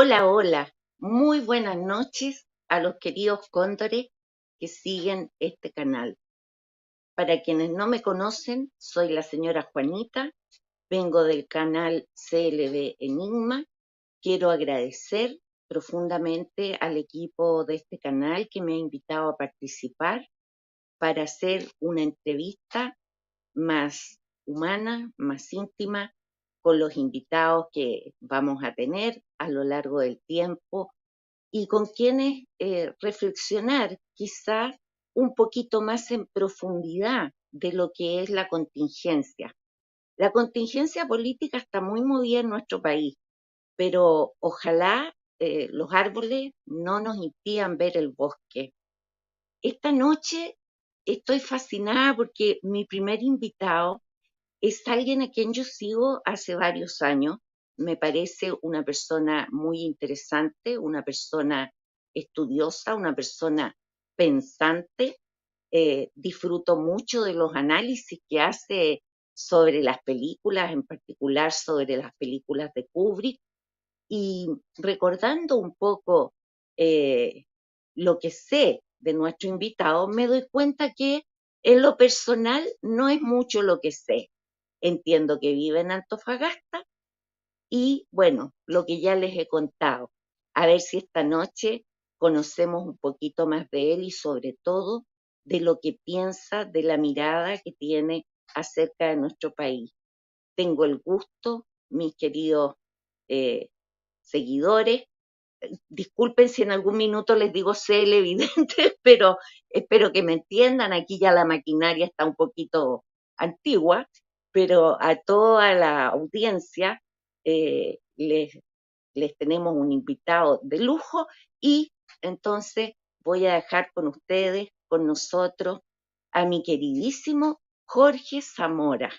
Hola, hola. Muy buenas noches a los queridos cóndores que siguen este canal. Para quienes no me conocen, soy la señora Juanita, vengo del canal CLB Enigma. Quiero agradecer profundamente al equipo de este canal que me ha invitado a participar para hacer una entrevista más humana, más íntima, con los invitados que vamos a tener a lo largo del tiempo y con quienes reflexionar quizás un poquito más en profundidad de lo que es la contingencia. La contingencia política está muy movida en nuestro país, pero ojalá los árboles no nos impidan ver el bosque. Esta noche estoy fascinada porque mi primer invitado es alguien a quien yo sigo hace varios años. Me parece una persona muy interesante, una persona estudiosa, una persona pensante. Disfruto mucho de los análisis que hace sobre las películas, en particular sobre las películas de Kubrick. Y recordando un poco eh, lo que sé de nuestro invitado, me doy cuenta que en lo personal no es mucho lo que sé. Entiendo que vive en Antofagasta y bueno, lo que ya les he contado. A ver si esta noche conocemos un poquito más de él y sobre todo de lo que piensa, de la mirada que tiene acerca de nuestro país. Tengo el gusto, mis queridos eh, seguidores, disculpen si en algún minuto les digo televidentes, pero espero que me entiendan. Aquí ya la maquinaria está un poquito antigua, pero a toda la audiencia les tenemos un invitado de lujo y entonces voy a dejar con ustedes, con nosotros, a mi queridísimo Jorge Zamora.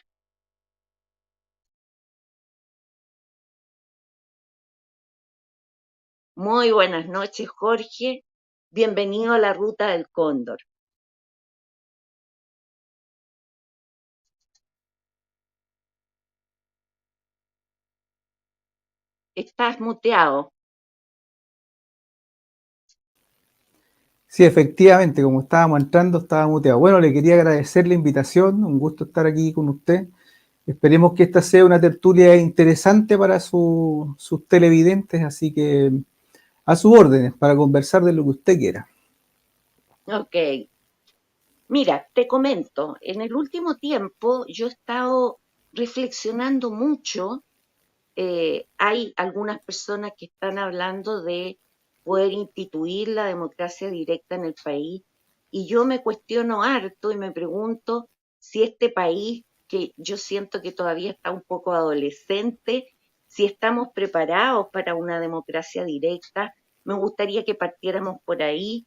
Muy buenas noches, Jorge. Bienvenido a la Ruta del Cóndor. Estás muteado. Sí, efectivamente, como estábamos entrando, estaba muteado. Bueno, le quería agradecer la invitación, un gusto estar aquí con usted. Esperemos que esta sea una tertulia interesante para sus televidentes, así que a sus órdenes, para conversar de lo que usted quiera. Ok. Mira, te comento, en el último tiempo yo he estado reflexionando mucho. Hay algunas personas que están hablando de poder instituir la democracia directa en el país y yo me cuestiono harto y me pregunto si este país, que yo siento que todavía está un poco adolescente, si estamos preparados para una democracia directa. Me gustaría que partiéramos por ahí,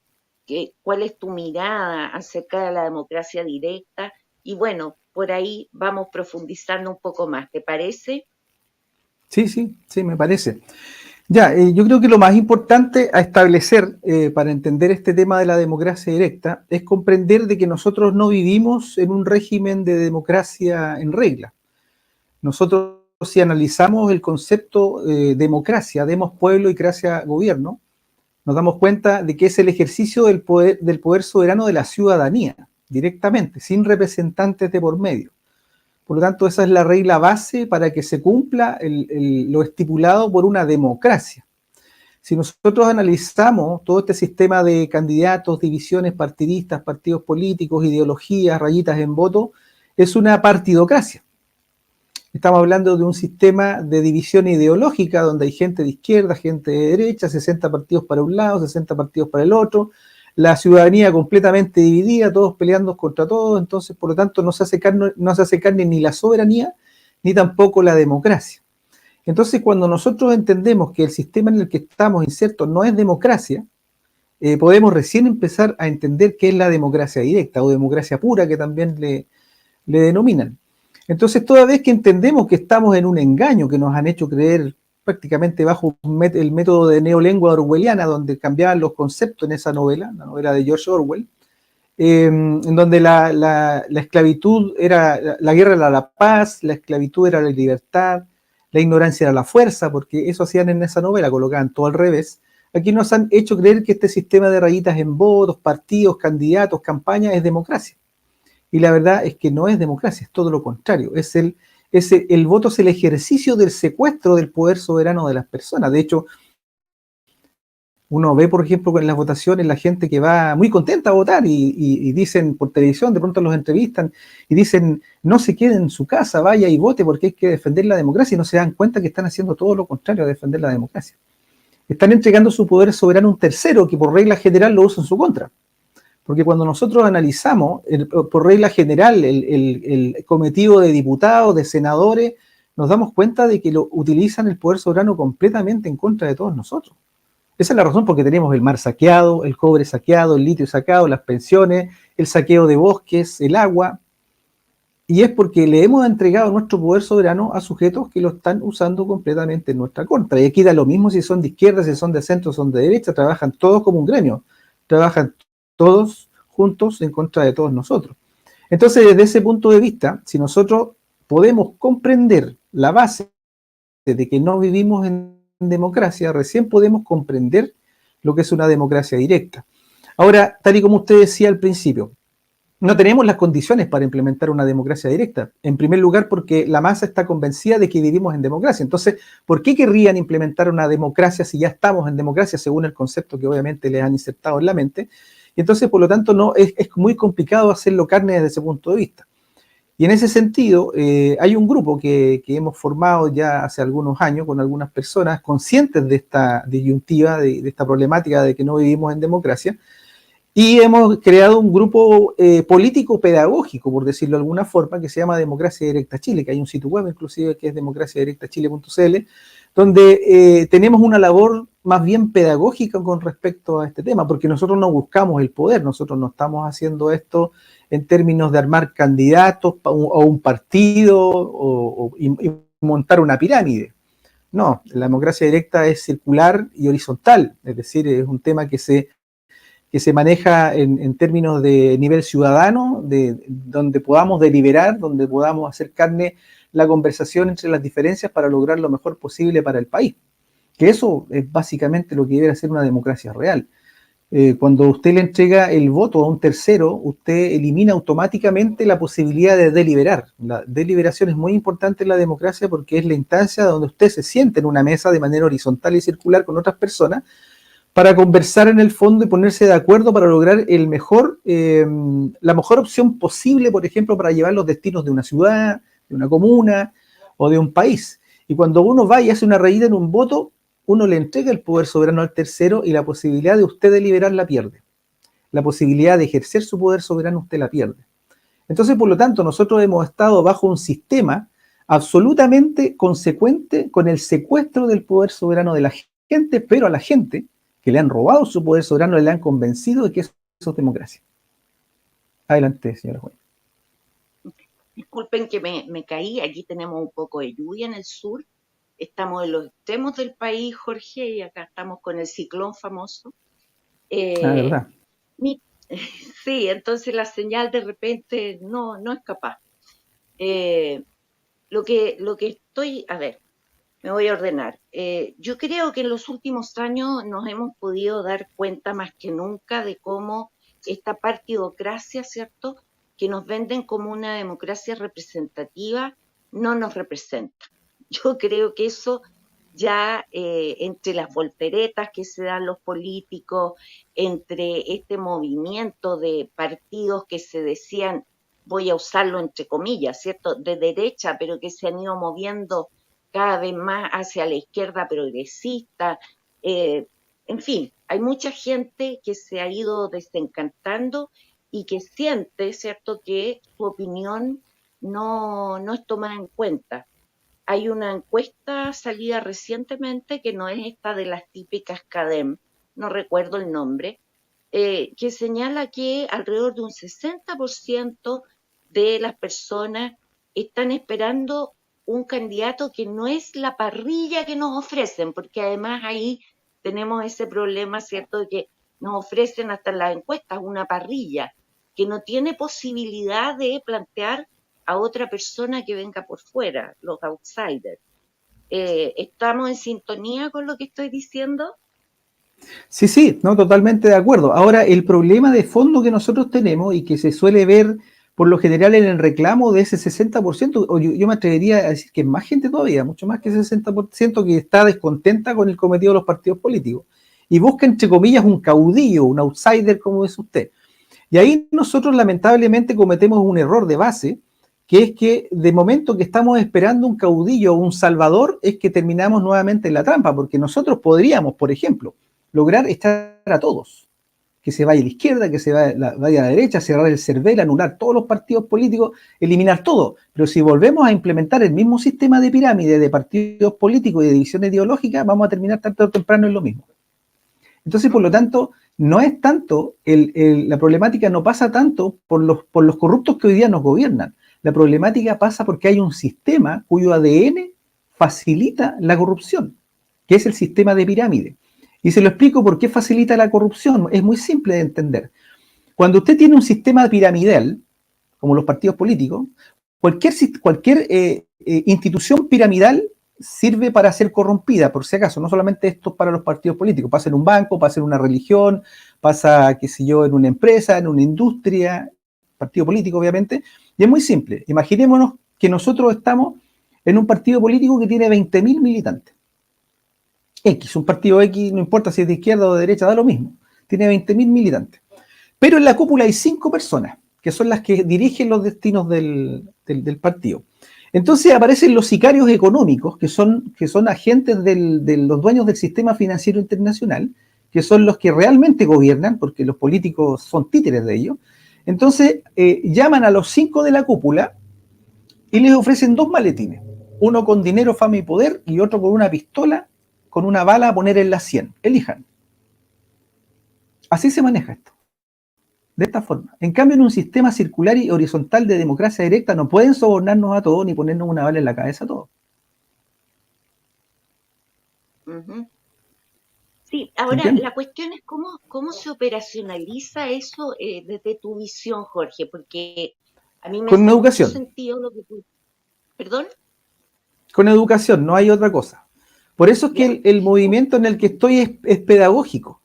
cuál es tu mirada acerca de la democracia directa y bueno, por ahí vamos profundizando un poco más, ¿te parece? Sí, me parece. Ya, yo creo que lo más importante a establecer para entender este tema de la democracia directa es comprender de que nosotros no vivimos en un régimen de democracia en regla. Nosotros, si analizamos el concepto democracia, demos pueblo y gracia gobierno, nos damos cuenta de que es el ejercicio del poder soberano de la ciudadanía, directamente, sin representantes de por medio. Por lo tanto, esa es la regla base para que se cumpla lo estipulado por una democracia. Si nosotros analizamos todo este sistema de candidatos, divisiones partidistas, partidos políticos, ideologías, rayitas en voto, es una partidocracia. Estamos hablando de un sistema de división ideológica donde hay gente de izquierda, gente de derecha, 60 partidos para un lado, 60 partidos para el otro, la ciudadanía completamente dividida, todos peleando contra todos. Entonces, por lo tanto, no se hace carne ni la soberanía, ni tampoco la democracia. Entonces, cuando nosotros entendemos que el sistema en el que estamos insertos no es democracia, podemos recién empezar a entender qué es la democracia directa o democracia pura, que también le denominan. Entonces, toda vez que entendemos que estamos en un engaño que nos han hecho creer prácticamente bajo el método de neolengua orwelliana, donde cambiaban los conceptos en esa novela, la novela de George Orwell, en donde la esclavitud era, la guerra era la paz, la esclavitud era la libertad, la ignorancia era la fuerza, porque eso hacían en esa novela, colocaban todo al revés. Aquí nos han hecho creer que este sistema de rayitas en votos, partidos, candidatos, campañas es democracia. Y la verdad es que no es democracia, es todo lo contrario. El voto es el ejercicio del secuestro del poder soberano de las personas. De hecho, uno ve, por ejemplo, en las votaciones la gente que va muy contenta a votar y dicen por televisión, de pronto los entrevistan y dicen, no se quede en su casa, vaya y vote porque hay que defender la democracia, y no se dan cuenta que están haciendo todo lo contrario a defender la democracia. Están entregando su poder soberano a un tercero que por regla general lo usa en su contra. Porque cuando nosotros analizamos, por regla general, el cometido de diputados, de senadores, nos damos cuenta de que lo utilizan el poder soberano completamente en contra de todos nosotros. Esa es la razón porque tenemos el mar saqueado, el cobre saqueado, el litio saqueado, las pensiones, el saqueo de bosques, el agua. Y es porque le hemos entregado nuestro poder soberano a sujetos que lo están usando completamente en nuestra contra. Y aquí da lo mismo si son de izquierda, si son de centro, son de derecha, trabajan todos como un gremio, trabajan todos juntos en contra de todos nosotros. Entonces, desde ese punto de vista, si nosotros podemos comprender la base de que no vivimos en democracia, recién podemos comprender lo que es una democracia directa. Ahora, tal y como usted decía al principio, no tenemos las condiciones para implementar una democracia directa. En primer lugar, porque la masa está convencida de que vivimos en democracia. Entonces, ¿por qué querrían implementar una democracia si ya estamos en democracia, según el concepto que obviamente les han insertado en la mente? Y entonces, por lo tanto, no es muy complicado hacerlo carne desde ese punto de vista. Y en ese sentido, hay un grupo que hemos formado ya hace algunos años con algunas personas conscientes de esta disyuntiva, de esta problemática de que no vivimos en democracia, y hemos creado un grupo político-pedagógico, por decirlo de alguna forma, que se llama Democracia Directa Chile, que hay un sitio web inclusive que es democraciadirectachile.cl, donde tenemos una labor más bien pedagógica con respecto a este tema, porque nosotros no buscamos el poder, nosotros no estamos haciendo esto en términos de armar candidatos o un partido y montar una pirámide. No, la democracia directa es circular y horizontal, es decir, es un tema que se maneja en términos de nivel ciudadano, donde podamos deliberar, donde podamos hacer carne la conversación entre las diferencias para lograr lo mejor posible para el país. Que eso es básicamente lo que debe ser una democracia real. Cuando usted le entrega el voto a un tercero, usted elimina automáticamente la posibilidad de deliberar. La deliberación es muy importante en la democracia porque es la instancia donde usted se siente en una mesa de manera horizontal y circular con otras personas para conversar en el fondo y ponerse de acuerdo para lograr la mejor opción posible, por ejemplo, para llevar los destinos de una ciudad, de una comuna o de un país. Y cuando uno va y hace una rayita en un voto, uno le entrega el poder soberano al tercero y la posibilidad de usted deliberar la pierde. La posibilidad de ejercer su poder soberano usted la pierde. Entonces, por lo tanto, nosotros hemos estado bajo un sistema absolutamente consecuente con el secuestro del poder soberano de la gente, pero a la gente que le han robado su poder soberano, le han convencido de que eso es democracia. Adelante, señora Juan. Disculpen que me caí, aquí tenemos un poco de lluvia en el sur, estamos en los extremos del país, Jorge, y acá estamos con el ciclón famoso. ¿Verdad? Mi, sí, entonces la señal de repente no es capaz. Eh, lo que estoy, a ver, me voy a ordenar. Yo creo que en los últimos años nos hemos podido dar cuenta más que nunca de cómo esta partidocracia, ¿cierto?, que nos venden como una democracia representativa, no nos representa. Yo creo que eso ya entre las volteretas que se dan los políticos, entre este movimiento de partidos que se decían, voy a usarlo entre comillas, ¿cierto?, de derecha, pero que se han ido moviendo cada vez más hacia la izquierda progresista. eh, en fin, hay mucha gente que se ha ido desencantando y que siente, ¿cierto?, que su opinión no es tomada en cuenta. Hay una encuesta salida recientemente, que no es esta de las típicas CADEM, no recuerdo el nombre, que señala que alrededor de un 60% de las personas están esperando un candidato que no es la parrilla que nos ofrecen, porque además ahí tenemos ese problema, ¿cierto?, de que nos ofrecen hasta en las encuestas una parrilla que no tiene posibilidad de plantear a otra persona que venga por fuera, los outsiders. ¿Estamos en sintonía con lo que estoy diciendo? Sí, sí, no, totalmente de acuerdo. Ahora, el problema de fondo que nosotros tenemos y que se suele ver por lo general en el reclamo de ese 60%, o yo me atrevería a decir que es más gente todavía, mucho más que ese 60% que está descontenta con el cometido de los partidos políticos y busca, entre comillas, un caudillo, un outsider, como dice usted. Y ahí nosotros lamentablemente cometemos un error de base, que es que de momento que estamos esperando un caudillo o un salvador, es que terminamos nuevamente en la trampa, porque nosotros podríamos, por ejemplo, lograr echar a todos, que se vaya a la izquierda, que se vaya a la derecha, cerrar el CERVEL, anular todos los partidos políticos, eliminar todo. Pero si volvemos a implementar el mismo sistema de pirámide de partidos políticos y de divisiones ideológicas, vamos a terminar tarde o temprano en lo mismo. Entonces, por lo tanto, no es tanto, la problemática no pasa tanto por los corruptos que hoy día nos gobiernan. La problemática pasa porque hay un sistema cuyo ADN facilita la corrupción, que es el sistema de pirámide. Y se lo explico por qué facilita la corrupción. Es muy simple de entender. Cuando usted tiene un sistema piramidal, como los partidos políticos, cualquier institución piramidal sirve para ser corrompida, por si acaso, no solamente esto para los partidos políticos, pasa en un banco, pasa en una religión, pasa, qué sé yo, en una empresa, en una industria, partido político, obviamente, y es muy simple. Imaginémonos que nosotros estamos en un partido político que tiene 20.000 militantes. X, un partido X, no importa si es de izquierda o de derecha, da lo mismo. Tiene 20.000 militantes. Pero en la cúpula hay 5 personas, que son las que dirigen los destinos del partido. Entonces aparecen los sicarios económicos, que son agentes de los dueños del sistema financiero internacional, que son los que realmente gobiernan, porque los políticos son títeres de ellos. Entonces llaman a los 5 de la cúpula y les ofrecen 2 maletines, uno con dinero, fama y poder y otro con una pistola, con una bala a poner en la 100. Elijan. Así se maneja esto. De esta forma. En cambio, en un sistema circular y horizontal de democracia directa no pueden sobornarnos a todos ni ponernos una bala en la cabeza a todos. Sí, ahora la cuestión es cómo se operacionaliza eso desde tu visión, Jorge, porque a mí me Con hace mucho educación. sentido lo que tú... ¿Perdón? Con educación, no hay otra cosa. Por eso es que el movimiento en el que estoy es pedagógico.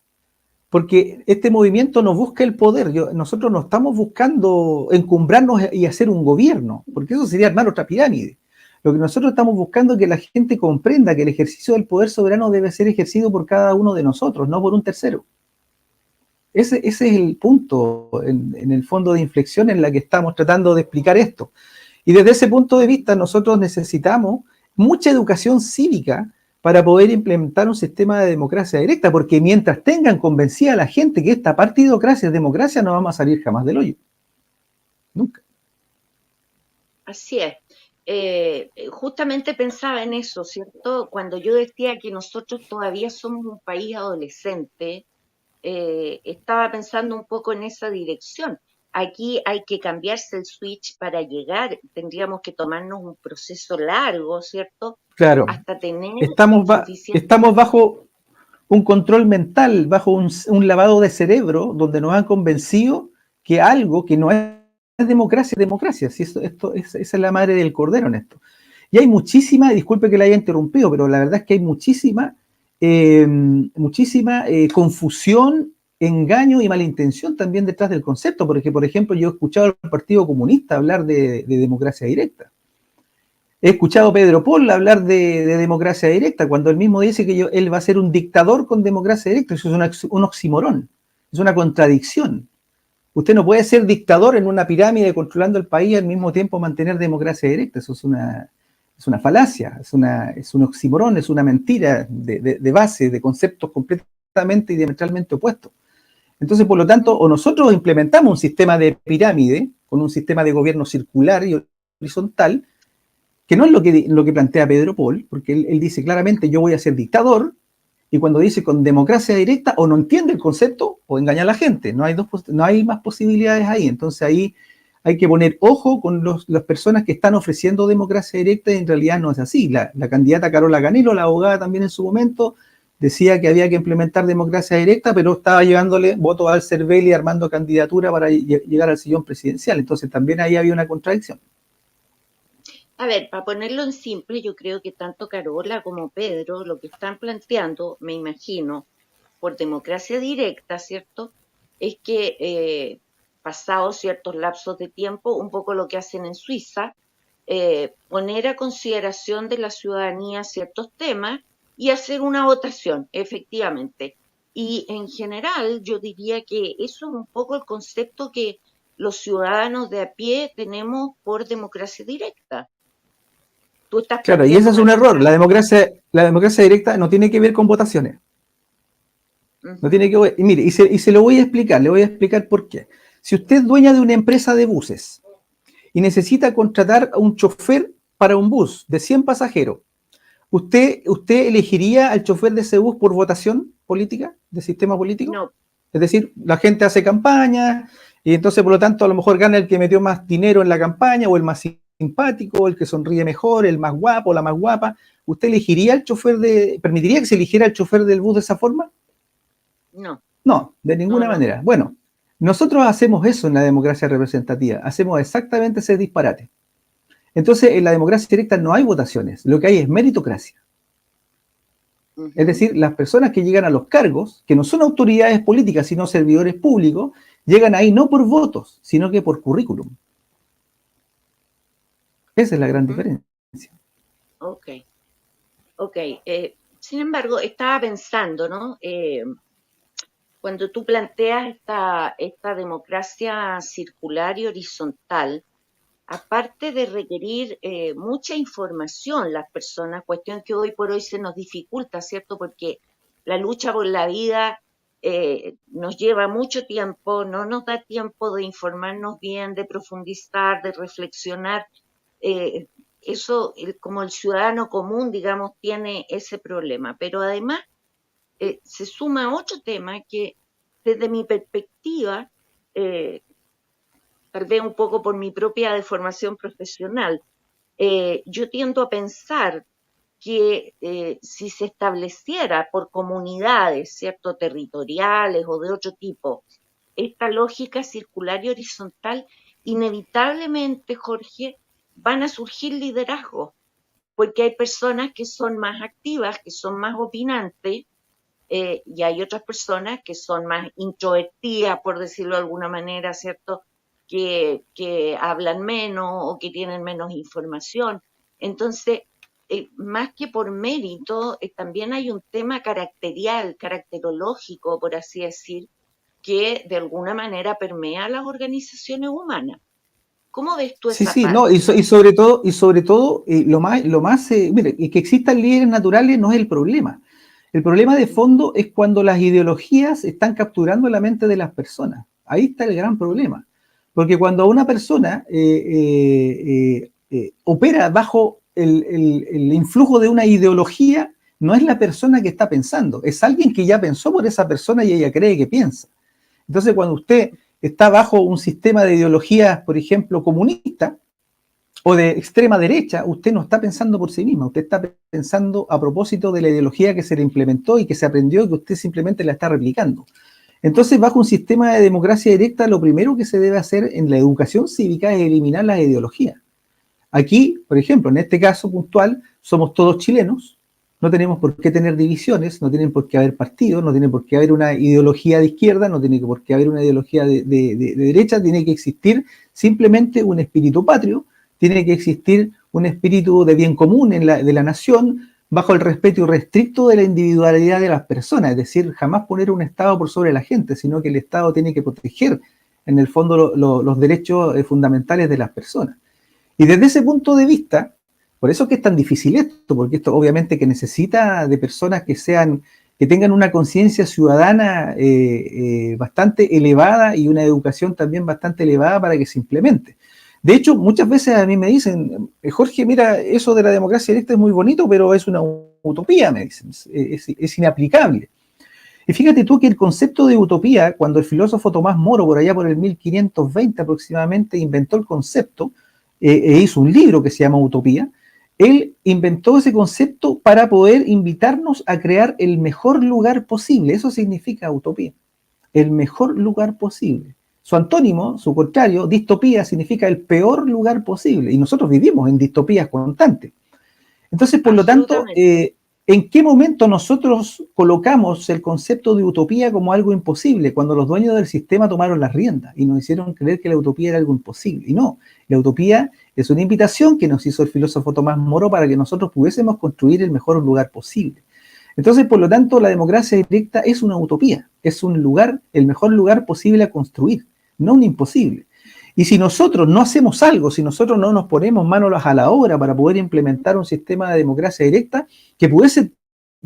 Porque este movimiento no busca el poder. Nosotros no estamos buscando encumbrarnos y hacer un gobierno, porque eso sería armar otra pirámide. Lo que nosotros estamos buscando es que la gente comprenda que el ejercicio del poder soberano debe ser ejercido por cada uno de nosotros, no por un tercero. Ese es el punto, en el fondo de inflexión en la que estamos tratando de explicar esto. Y desde ese punto de vista nosotros necesitamos mucha educación cívica para poder implementar un sistema de democracia directa, porque mientras tengan convencida a la gente que esta partidocracia es democracia, no vamos a salir jamás del hoyo. Nunca. Así es. Justamente pensaba en eso, ¿cierto? Cuando yo decía que nosotros todavía somos un país adolescente, estaba pensando un poco en esa dirección. Aquí hay que cambiarse el switch para llegar, tendríamos que tomarnos un proceso largo, ¿cierto? Claro. Hasta tener suficiente... Estamos bajo un control mental, bajo un lavado de cerebro, donde nos han convencido que algo que no es democracia, es democracia. Si esa es la madre del cordero en esto. Y hay muchísima, disculpe que la haya interrumpido, pero la verdad es que hay muchísima confusión, engaño y malintención también detrás del concepto, porque, por ejemplo, yo he escuchado al Partido Comunista hablar de democracia directa. He escuchado a Pedro Paul hablar de democracia directa, cuando él mismo dice que él va a ser un dictador con democracia directa. Eso es un oxímoron, es una contradicción. Usted no puede ser dictador en una pirámide controlando el país y al mismo tiempo mantener democracia directa. Eso es una falacia, es un oxímoron, es una mentira de base, de conceptos completamente y diametralmente opuestos. Entonces, por lo tanto, o nosotros implementamos un sistema de pirámide con un sistema de gobierno circular y horizontal, que no es lo que plantea Pedro Paul, porque él dice claramente yo voy a ser dictador, y cuando dice con democracia directa, o no entiende el concepto o engaña a la gente. No hay más posibilidades ahí. Entonces ahí hay que poner ojo con las personas que están ofreciendo democracia directa y en realidad no es así. La candidata Carola Canelo, la abogada también en su momento, decía que había que implementar democracia directa, pero estaba llevándole votos al CERVEL y armando candidatura para llegar al sillón presidencial. Entonces también ahí había una contradicción. A ver, para ponerlo en simple, yo creo que tanto Carola como Pedro lo que están planteando, me imagino, por democracia directa, ¿cierto? Es que pasados ciertos lapsos de tiempo, un poco lo que hacen en Suiza, poner a consideración de la ciudadanía ciertos temas y hacer una votación, efectivamente. Y en general, yo diría que eso es un poco el concepto que los ciudadanos de a pie tenemos por democracia directa. Tú estás Claro, y ese planteando es una un error. cosa. La democracia directa no tiene que ver con votaciones. No Ujú. tiene que ver. Y mire, y se lo voy a explicar, le voy a explicar por qué. Si usted es dueña de una empresa de buses y necesita contratar a un chofer para un bus de 100 pasajeros, ¿usted elegiría al chofer de ese bus por votación política, de sistema político? No, Es decir, la gente hace campaña y entonces por lo tanto a lo mejor gana el que metió más dinero en la campaña o el más simpático, el que sonríe mejor, el más guapo, la más guapa. ¿Usted elegiría al chofer permitiría que se eligiera el chofer del bus de esa forma? no, No, de no, ninguna no. manera. Bueno, nosotros hacemos eso en la democracia representativa, hacemos exactamente ese disparate. Entonces, en la democracia directa no hay votaciones, lo que hay es meritocracia. Es Ujú, decir, las personas que llegan a los cargos, que no son autoridades políticas, sino servidores públicos, llegan ahí no por votos, sino que por currículum. Esa es la gran ujú. diferencia. Ok, ok. Sin embargo, estaba pensando, ¿no? Cuando tú planteas esta democracia circular y horizontal, aparte de requerir mucha información las personas, cuestión que hoy por hoy se nos dificulta, ¿cierto? Porque la lucha por la vida nos lleva mucho tiempo, no nos da tiempo de informarnos bien, de profundizar, de reflexionar. eh, Eso, como el ciudadano común, digamos, tiene ese problema. Pero además se suma otro tema que desde mi perspectiva, eh, tal vez un poco por mi propia deformación profesional, yo tiendo a pensar que si se estableciera por comunidades, ¿cierto?, territoriales o de otro tipo, esta lógica circular y horizontal, inevitablemente, Jorge, van a surgir liderazgos, porque hay personas que son más activas, que son más opinantes, y hay otras personas que son más introvertidas, por decirlo de alguna manera, ¿cierto? Que hablan menos o que tienen menos información. Entonces, más que por mérito, también hay un tema caracterial, caracterológico, por así decir, que de alguna manera permea a las organizaciones humanas. ¿Cómo ves tú Sí, esa sí, no, parte? y sobre todo, mire, que existan líderes naturales no es el problema. El problema de fondo es cuando las ideologías están capturando la mente de las personas. Ahí está el gran problema. Porque cuando una persona opera bajo el influjo de una ideología, no es la persona que está pensando, es alguien que ya pensó por esa persona y ella cree que piensa. Entonces, cuando usted está bajo un sistema de ideologías, por ejemplo, comunista o de extrema derecha, usted no está pensando por sí misma, usted está pensando a propósito de la ideología que se le implementó y que se aprendió y que usted simplemente la está replicando. Entonces, bajo un sistema de democracia directa, lo primero que se debe hacer en la educación cívica es eliminar las ideologías. Aquí, por ejemplo, en este caso puntual, somos todos chilenos, no tenemos por qué tener divisiones, no tienen por qué haber partidos, no tiene por qué haber una ideología de izquierda, no tiene por qué haber una ideología de derecha, tiene que existir simplemente un espíritu patrio, tiene que existir un espíritu de bien común de la nación, bajo el respeto irrestricto de la individualidad de las personas, es decir, jamás poner un Estado por sobre la gente, sino que el Estado tiene que proteger, en el fondo, los derechos fundamentales de las personas. Y desde ese punto de vista, por eso es que es tan difícil esto, porque esto obviamente que necesita de personas que tengan una conciencia ciudadana bastante elevada y una educación también bastante elevada para que se implemente. De hecho, muchas veces a mí me dicen, Jorge, mira, eso de la democracia directa es muy bonito, pero es una utopía, me dicen, es inaplicable. Y fíjate tú que el concepto de utopía, cuando el filósofo Tomás Moro, por allá por el 1520 aproximadamente, inventó el concepto, hizo un libro que se llama Utopía, él inventó ese concepto para poder invitarnos a crear el mejor lugar posible. Eso significa utopía, el mejor lugar posible. Su antónimo, su contrario, distopía, significa el peor lugar posible. Y nosotros vivimos en distopías constantes. Entonces, por lo tanto, Absolutamente. ¿en qué momento nosotros colocamos el concepto de utopía como algo imposible? Cuando los dueños del sistema tomaron las riendas y nos hicieron creer que la utopía era algo imposible. Y no, la utopía es una invitación que nos hizo el filósofo Tomás Moro para que nosotros pudiésemos construir el mejor lugar posible. Entonces, por lo tanto, la democracia directa es una utopía, es un lugar, el mejor lugar posible a construir, no un imposible. Y si nosotros no hacemos algo, si nosotros no nos ponemos manos a la obra para poder implementar un sistema de democracia directa que pudiese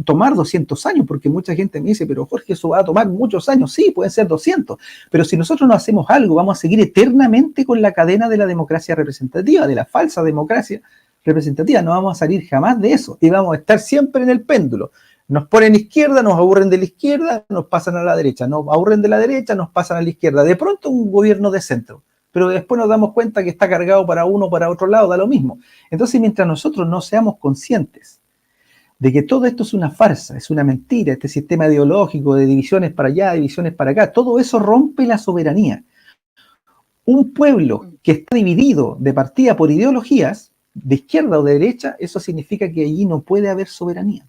tomar 200 años, porque mucha gente me dice, pero Jorge, eso va a tomar muchos años. Sí, pueden ser 200, pero si nosotros no hacemos algo, vamos a seguir eternamente con la cadena de la democracia representativa, de la falsa democracia representativa. No vamos a salir jamás de eso y vamos a estar siempre en el péndulo. Nos ponen a izquierda, nos aburren de la izquierda, nos pasan a la derecha, nos aburren de la derecha, nos pasan a la izquierda. De pronto un gobierno de centro, pero después nos damos cuenta que está cargado para uno o para otro lado, da lo mismo. Entonces, mientras nosotros no seamos conscientes de que todo esto es una farsa, es una mentira, este sistema ideológico de divisiones para allá, divisiones para acá, todo eso rompe la soberanía. Un pueblo que está dividido de partida por ideologías, de izquierda o de derecha, eso significa que allí no puede haber soberanía.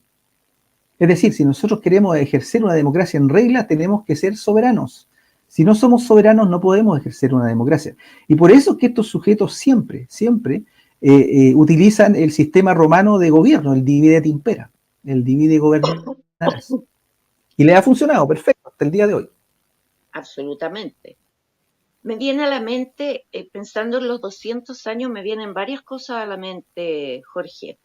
Es decir, si nosotros queremos ejercer una democracia en regla, tenemos que ser soberanos. Si no somos soberanos, no podemos ejercer una democracia. Y por eso es que estos sujetos siempre utilizan el sistema romano de gobierno, el divide et impera, el divide y gobernarás. Y le ha funcionado perfecto hasta el día de hoy. Absolutamente. Me viene a la mente, pensando en los 200 años, me vienen varias cosas a la mente, Jorge.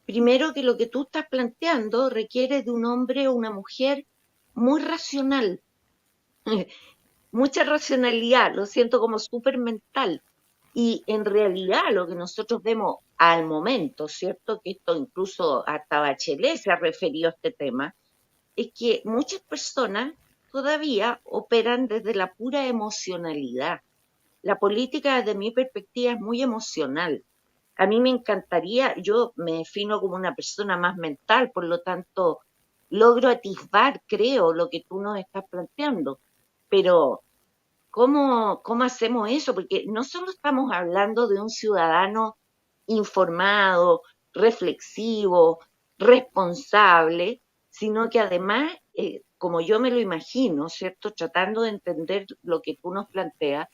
Primero, que lo que tú estás planteando requiere de un hombre o una mujer muy racional, mucha racionalidad, lo siento como súper mental. Y en realidad lo que nosotros vemos al momento, ¿cierto? Que esto incluso hasta Bachelet se ha referido a este tema, es que muchas personas todavía operan desde la pura emocionalidad. La política, desde mi perspectiva, es muy emocional. A mí me encantaría, yo me defino como una persona más mental, por lo tanto, logro atisbar, creo, lo que tú nos estás planteando. Pero, ¿cómo hacemos eso? Porque no solo estamos hablando de un ciudadano informado, reflexivo, responsable, sino que además, como yo me lo imagino, ¿cierto? Tratando de entender lo que tú nos planteas,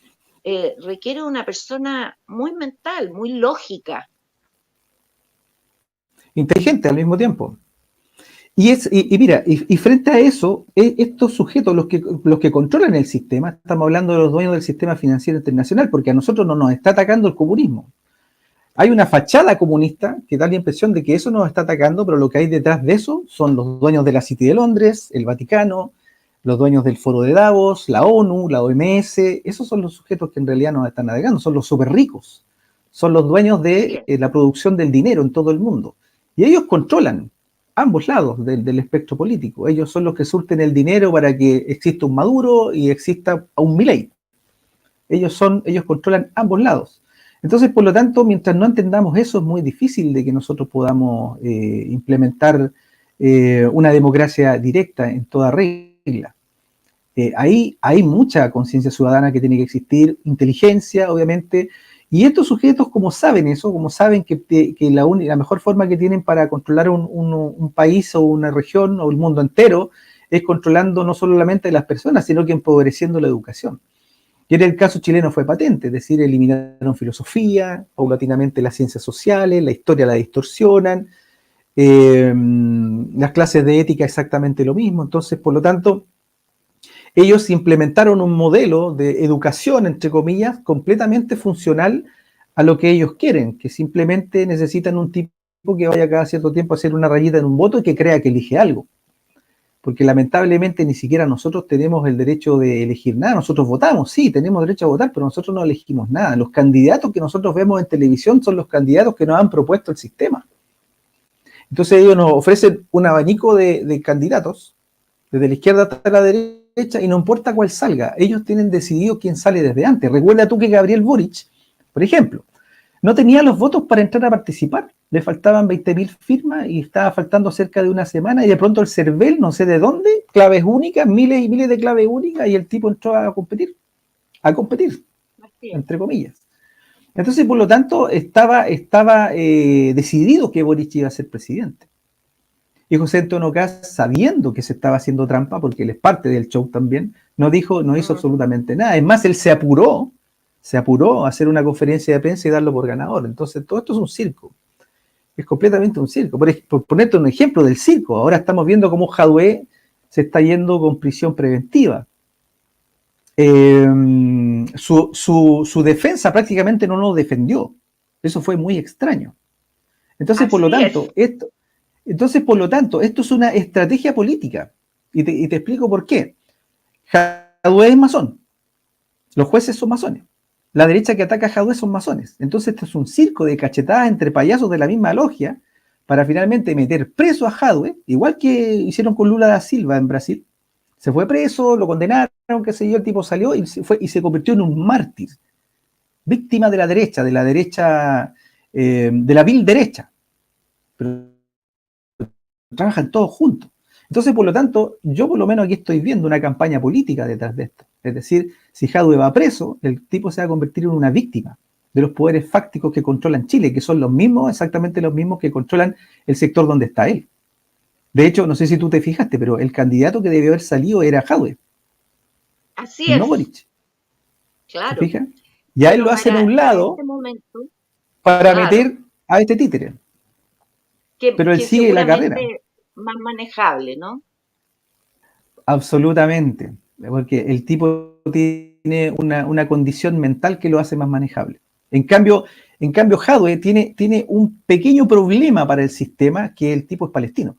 requiere una persona muy mental, muy lógica. Inteligente al mismo tiempo. Y mira, y frente a eso, estos sujetos, los que controlan el sistema, estamos hablando de los dueños del sistema financiero internacional, porque a nosotros no nos está atacando el comunismo. Hay una fachada comunista que da la impresión de que eso nos está atacando, pero lo que hay detrás de eso son los dueños de la City de Londres, el Vaticano, los dueños del Foro de Davos, la ONU, la OMS. Esos son los sujetos que en realidad nos están atacando, son los súper ricos, son los dueños de la producción del dinero en todo el mundo. Y ellos controlan ambos lados del espectro político. Ellos son los que surten el dinero para que exista un Maduro y exista un Milei. Ellos controlan ambos lados. Entonces, por lo tanto, mientras no entendamos eso, es muy difícil de que nosotros podamos implementar una democracia directa en toda regla. Ahí hay mucha conciencia ciudadana que tiene que existir, inteligencia, obviamente, y estos sujetos, como saben eso, como saben que la mejor forma que tienen para controlar un país o una región o el mundo entero es controlando no solamente a las personas, sino que empobreciendo la educación. Y en el caso chileno fue patente, es decir, eliminaron filosofía, paulatinamente las ciencias sociales, la historia la distorsionan, las clases de ética exactamente lo mismo. Entonces, por lo tanto, ellos implementaron un modelo de educación, entre comillas, completamente funcional a lo que ellos quieren, que simplemente necesitan un tipo que vaya cada cierto tiempo a hacer una rayita en un voto y que crea que elige algo. Porque lamentablemente ni siquiera nosotros tenemos el derecho de elegir nada. Nosotros votamos, sí, tenemos derecho a votar, pero nosotros no elegimos nada. Los candidatos que nosotros vemos en televisión son los candidatos que nos han propuesto el sistema. Entonces ellos nos ofrecen un abanico de candidatos, desde la izquierda hasta la derecha, y no importa cuál salga, ellos tienen decidido quién sale desde antes. Recuerda tú que Gabriel Boric, por ejemplo, no tenía los votos para entrar a participar. Le faltaban 20.000 firmas y estaba faltando cerca de una semana y de pronto el CERVEL, no sé de dónde, claves únicas, miles y miles de claves únicas y el tipo entró a competir. a competir, Así es. entre comillas. Entonces, por lo tanto, estaba decidido que Boric iba a ser presidente. Y José Antonio Kast, sabiendo que se estaba haciendo trampa, porque él es parte del show también, no hizo absolutamente nada. Es más, él se apuró a hacer una conferencia de prensa y darlo por ganador. Entonces, todo esto es un circo. Es completamente un circo. Por ponerte un ejemplo del circo, ahora estamos viendo cómo Jadwe se está yendo con prisión preventiva. Su defensa prácticamente no lo defendió. Eso fue muy extraño. Entonces, por lo tanto, esto es una estrategia política. Y te explico por qué. Jadwe es masón. Los jueces son masones. La derecha que ataca a Jadwe son masones. Entonces, esto es un circo de cachetadas entre payasos de la misma logia para finalmente meter preso a Jadwe, igual que hicieron con Lula da Silva en Brasil. Se fue preso, lo condenaron, qué sé yo, el tipo salió y se convirtió en un mártir. Víctima de la derecha, de la vil derecha. Pero trabajan todos juntos. Entonces, por lo tanto, yo por lo menos aquí estoy viendo una campaña política detrás de esto. Es decir, si Jadwe va preso, el tipo se va a convertir en una víctima de los poderes fácticos que controlan Chile, que son los mismos, exactamente los mismos que controlan el sector donde está él. De hecho, no sé si tú te fijaste, pero el candidato que debió haber salido era Jadwe. Así No es. Boric. Claro. ¿Se fija? Ya él lo hace en un lado este momento, para claro, meter a este títere. Pero él que sigue la carrera. seguramente más manejable, ¿no? Absolutamente. Porque el tipo tiene una condición mental que lo hace más manejable. En cambio Jadwe tiene un pequeño problema para el sistema, que el tipo es palestino.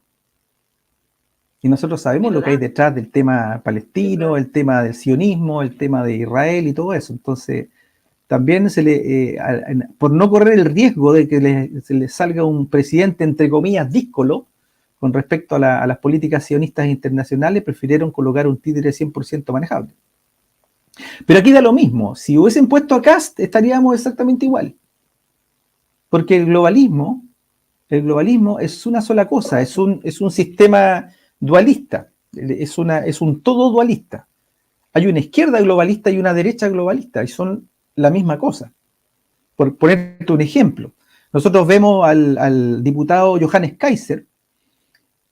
Y nosotros sabemos lo que hay detrás del tema palestino, el tema del sionismo, el tema de Israel y todo eso. Entonces, también por no correr el riesgo de que se le salga un presidente, entre comillas, díscolo, con respecto a las políticas sionistas internacionales, prefirieron colocar un títere 100% manejable. Pero aquí da lo mismo. Si hubiesen puesto a Kast, estaríamos exactamente igual. Porque el globalismo es una sola cosa, es un sistema dualista, es un todo dualista. Hay una izquierda globalista y una derecha globalista, y son la misma cosa. Por ponerte un ejemplo, nosotros vemos al diputado Johannes Kaiser,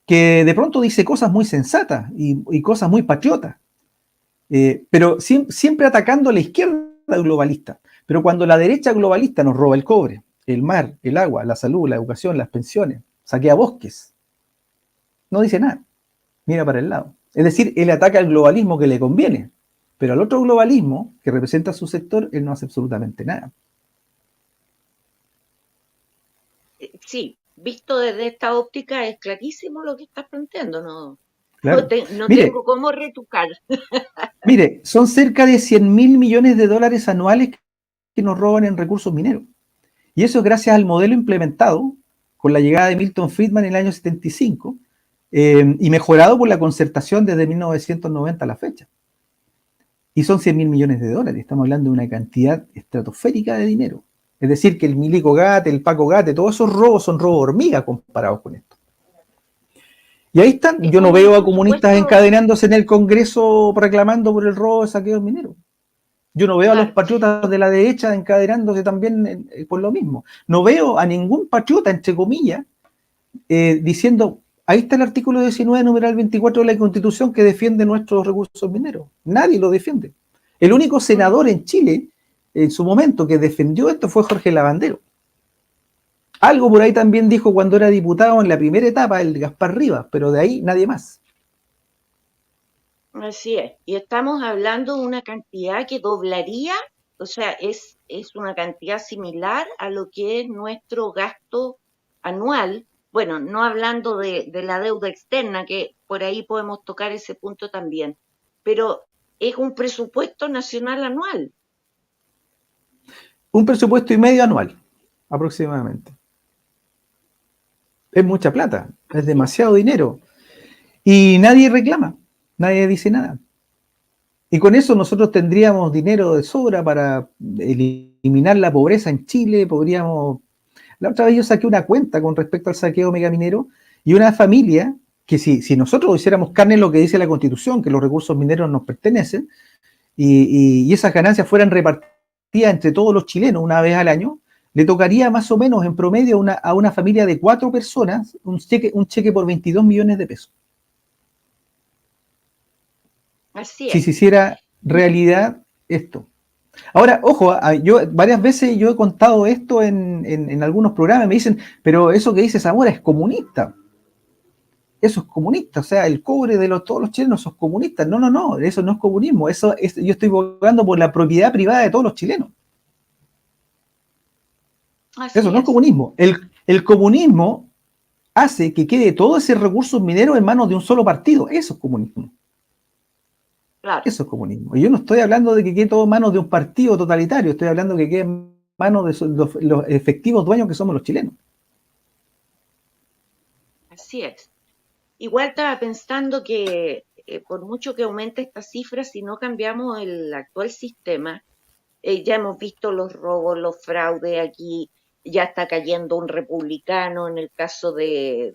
que de pronto dice cosas muy sensatas y cosas muy patriotas, pero siempre atacando a la izquierda globalista. Pero cuando la derecha globalista nos roba el cobre, el mar, el agua, la salud, la educación, las pensiones, saquea bosques, no dice nada, mira para el lado. Es decir, él ataca al globalismo que le conviene, pero al otro globalismo que representa su sector, él no hace absolutamente nada. Sí, visto desde esta óptica es clarísimo lo que estás planteando, ¿no? Claro. No Mire, tengo cómo retrucar. Mire, son cerca de 100.000 millones de dólares anuales que nos roban en recursos mineros. Y eso es gracias al modelo implementado con la llegada de Milton Friedman en el año 75 y mejorado por la concertación desde 1990 a la fecha. Y son 100.000 millones de dólares. Estamos hablando de una cantidad estratosférica de dinero. Es decir, que el Milico Gate, el Paco Gate, todos esos robos son robos hormiga comparados con esto. Y ahí están. Yo no veo a comunistas encadenándose en el Congreso reclamando por el robo de saqueos mineros. Yo no veo a los patriotas de la derecha encadenándose también por lo mismo. No veo a ningún patriota, entre comillas, diciendo, ahí está el artículo 19, numeral 24 de la Constitución que defiende nuestros recursos mineros. Nadie lo defiende. El único senador en Chile, en su momento, que defendió esto fue Jorge Lavandero. Algo por ahí también dijo cuando era diputado en la primera etapa, el Gaspar Rivas, pero de ahí nadie más. Así es. Y estamos hablando de una cantidad que doblaría, o sea, es una cantidad similar a lo que es nuestro gasto anual. Bueno, no hablando de la deuda externa, que por ahí podemos tocar ese punto también, pero es un presupuesto nacional anual. Un presupuesto y medio anual, aproximadamente. Es mucha plata, es demasiado dinero. Y nadie reclama, nadie dice nada. Y con eso nosotros tendríamos dinero de sobra para eliminar la pobreza en Chile. Podríamos... La otra vez yo saqué una cuenta con respecto al saqueo megaminero y una familia que si nosotros hiciéramos carne en lo que dice la Constitución, que los recursos mineros nos pertenecen, y esas ganancias fueran repartidas entre todos los chilenos una vez al año, le tocaría más o menos en promedio a una familia de 4 personas un cheque por 22 millones de pesos. Así Si es. se hiciera realidad esto. Ahora, ojo, yo varias veces yo he contado esto en algunos programas, me dicen, pero eso que dice Zamora es comunista. Eso es comunista, o sea, el cobre de todos los chilenos son comunistas. No, no, no, eso no es comunismo, eso es, yo estoy abogando por la propiedad privada de todos los chilenos. Eso Así no es es. comunismo. El comunismo hace que quede todo ese recurso minero en manos de un solo partido. Eso es comunismo. Claro. Eso es comunismo. Y yo no estoy hablando de que quede todo en manos de un partido totalitario, estoy hablando de que quede en manos de los efectivos dueños que somos los chilenos. Así es. Igual estaba pensando que por mucho que aumente esta cifra, si no cambiamos el actual sistema, ya hemos visto los robos, los fraudes aquí, ya está cayendo un republicano en el caso de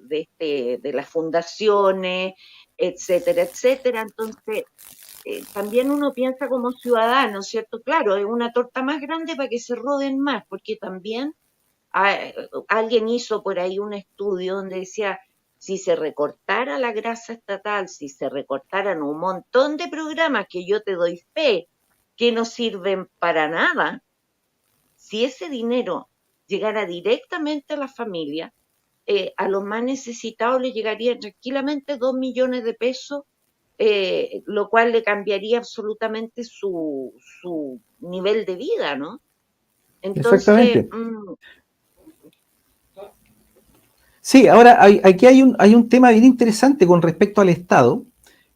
las fundaciones, etcétera, etcétera. Entonces, también uno piensa como ciudadano, ¿cierto? Claro, es una torta más grande para que se roden más, porque también ah, alguien hizo por ahí un estudio donde decía, si se recortara la grasa estatal, si se recortaran un montón de programas que yo te doy fe, que no sirven para nada, si ese dinero llegara directamente a la familia, a los más necesitados les llegaría tranquilamente 2 millones de pesos, lo cual le cambiaría absolutamente su nivel de vida, ¿no? Entonces, Exactamente. Sí, ahora aquí hay un tema bien interesante con respecto al Estado,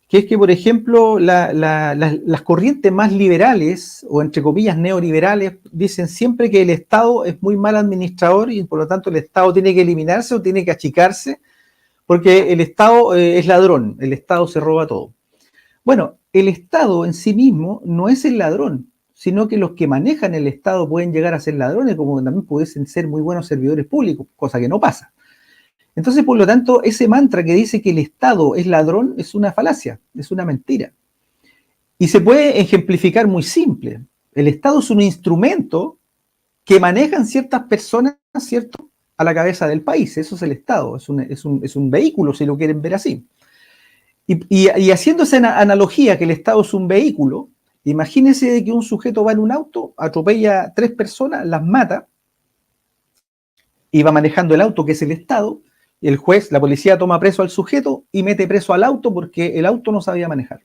que es que, por ejemplo, las corrientes más liberales, o entre comillas neoliberales, dicen siempre que el Estado es muy mal administrador y por lo tanto el Estado tiene que eliminarse o tiene que achicarse, porque el Estado es ladrón, el Estado se roba todo. Bueno, el Estado en sí mismo no es el ladrón, sino que los que manejan el Estado pueden llegar a ser ladrones, como también pudiesen ser muy buenos servidores públicos, cosa que no pasa. Entonces, por lo tanto, ese mantra que dice que el Estado es ladrón es una falacia, es una mentira. Y se puede ejemplificar muy simple. El Estado es un instrumento que manejan ciertas personas, ¿cierto?, a la cabeza del país. Eso es el Estado, es un vehículo, si lo quieren ver así. Y haciendo esa analogía que el Estado es un vehículo, imagínense que un sujeto va en un auto, atropella a 3 personas, las mata, y va manejando el auto, que es el Estado, y el juez, la policía toma preso al sujeto y mete preso al auto porque el auto no sabía manejar.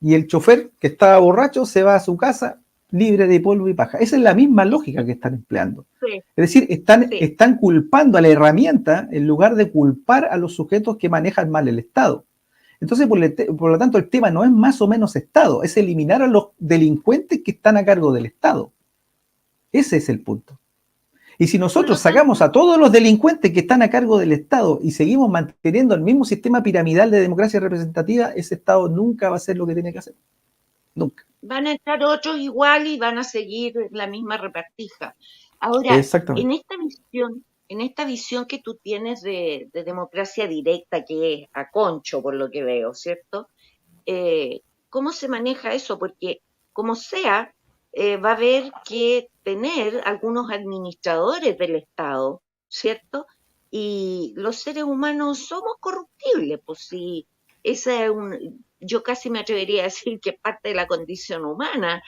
Y el chofer, que estaba borracho, se va a su casa libre de polvo y paja. Esa es la misma lógica que están empleando. sí, Es decir, sí. están culpando a la herramienta en lugar de culpar a los sujetos que manejan mal el Estado. Entonces, por lo tanto, el tema no es más o menos Estado, es eliminar a los delincuentes que están a cargo del Estado. Ese es el punto. Y si Por nosotros lo tanto, sacamos a todos los delincuentes que están a cargo del Estado y seguimos manteniendo el mismo sistema piramidal de democracia representativa, ese Estado nunca va a hacer lo que tiene que hacer. Nunca. van a estar otros igual y van a seguir la misma repartija. Ahora, Exactamente. en esta visión que tú tienes de democracia directa, que es a concho, por lo que veo, ¿cierto? ¿Cómo se maneja eso? Porque como sea, va a haber que tener algunos administradores del Estado, ¿cierto? Y los seres humanos somos corruptibles, pues si esa es yo casi me atrevería a decir que es parte de la condición humana,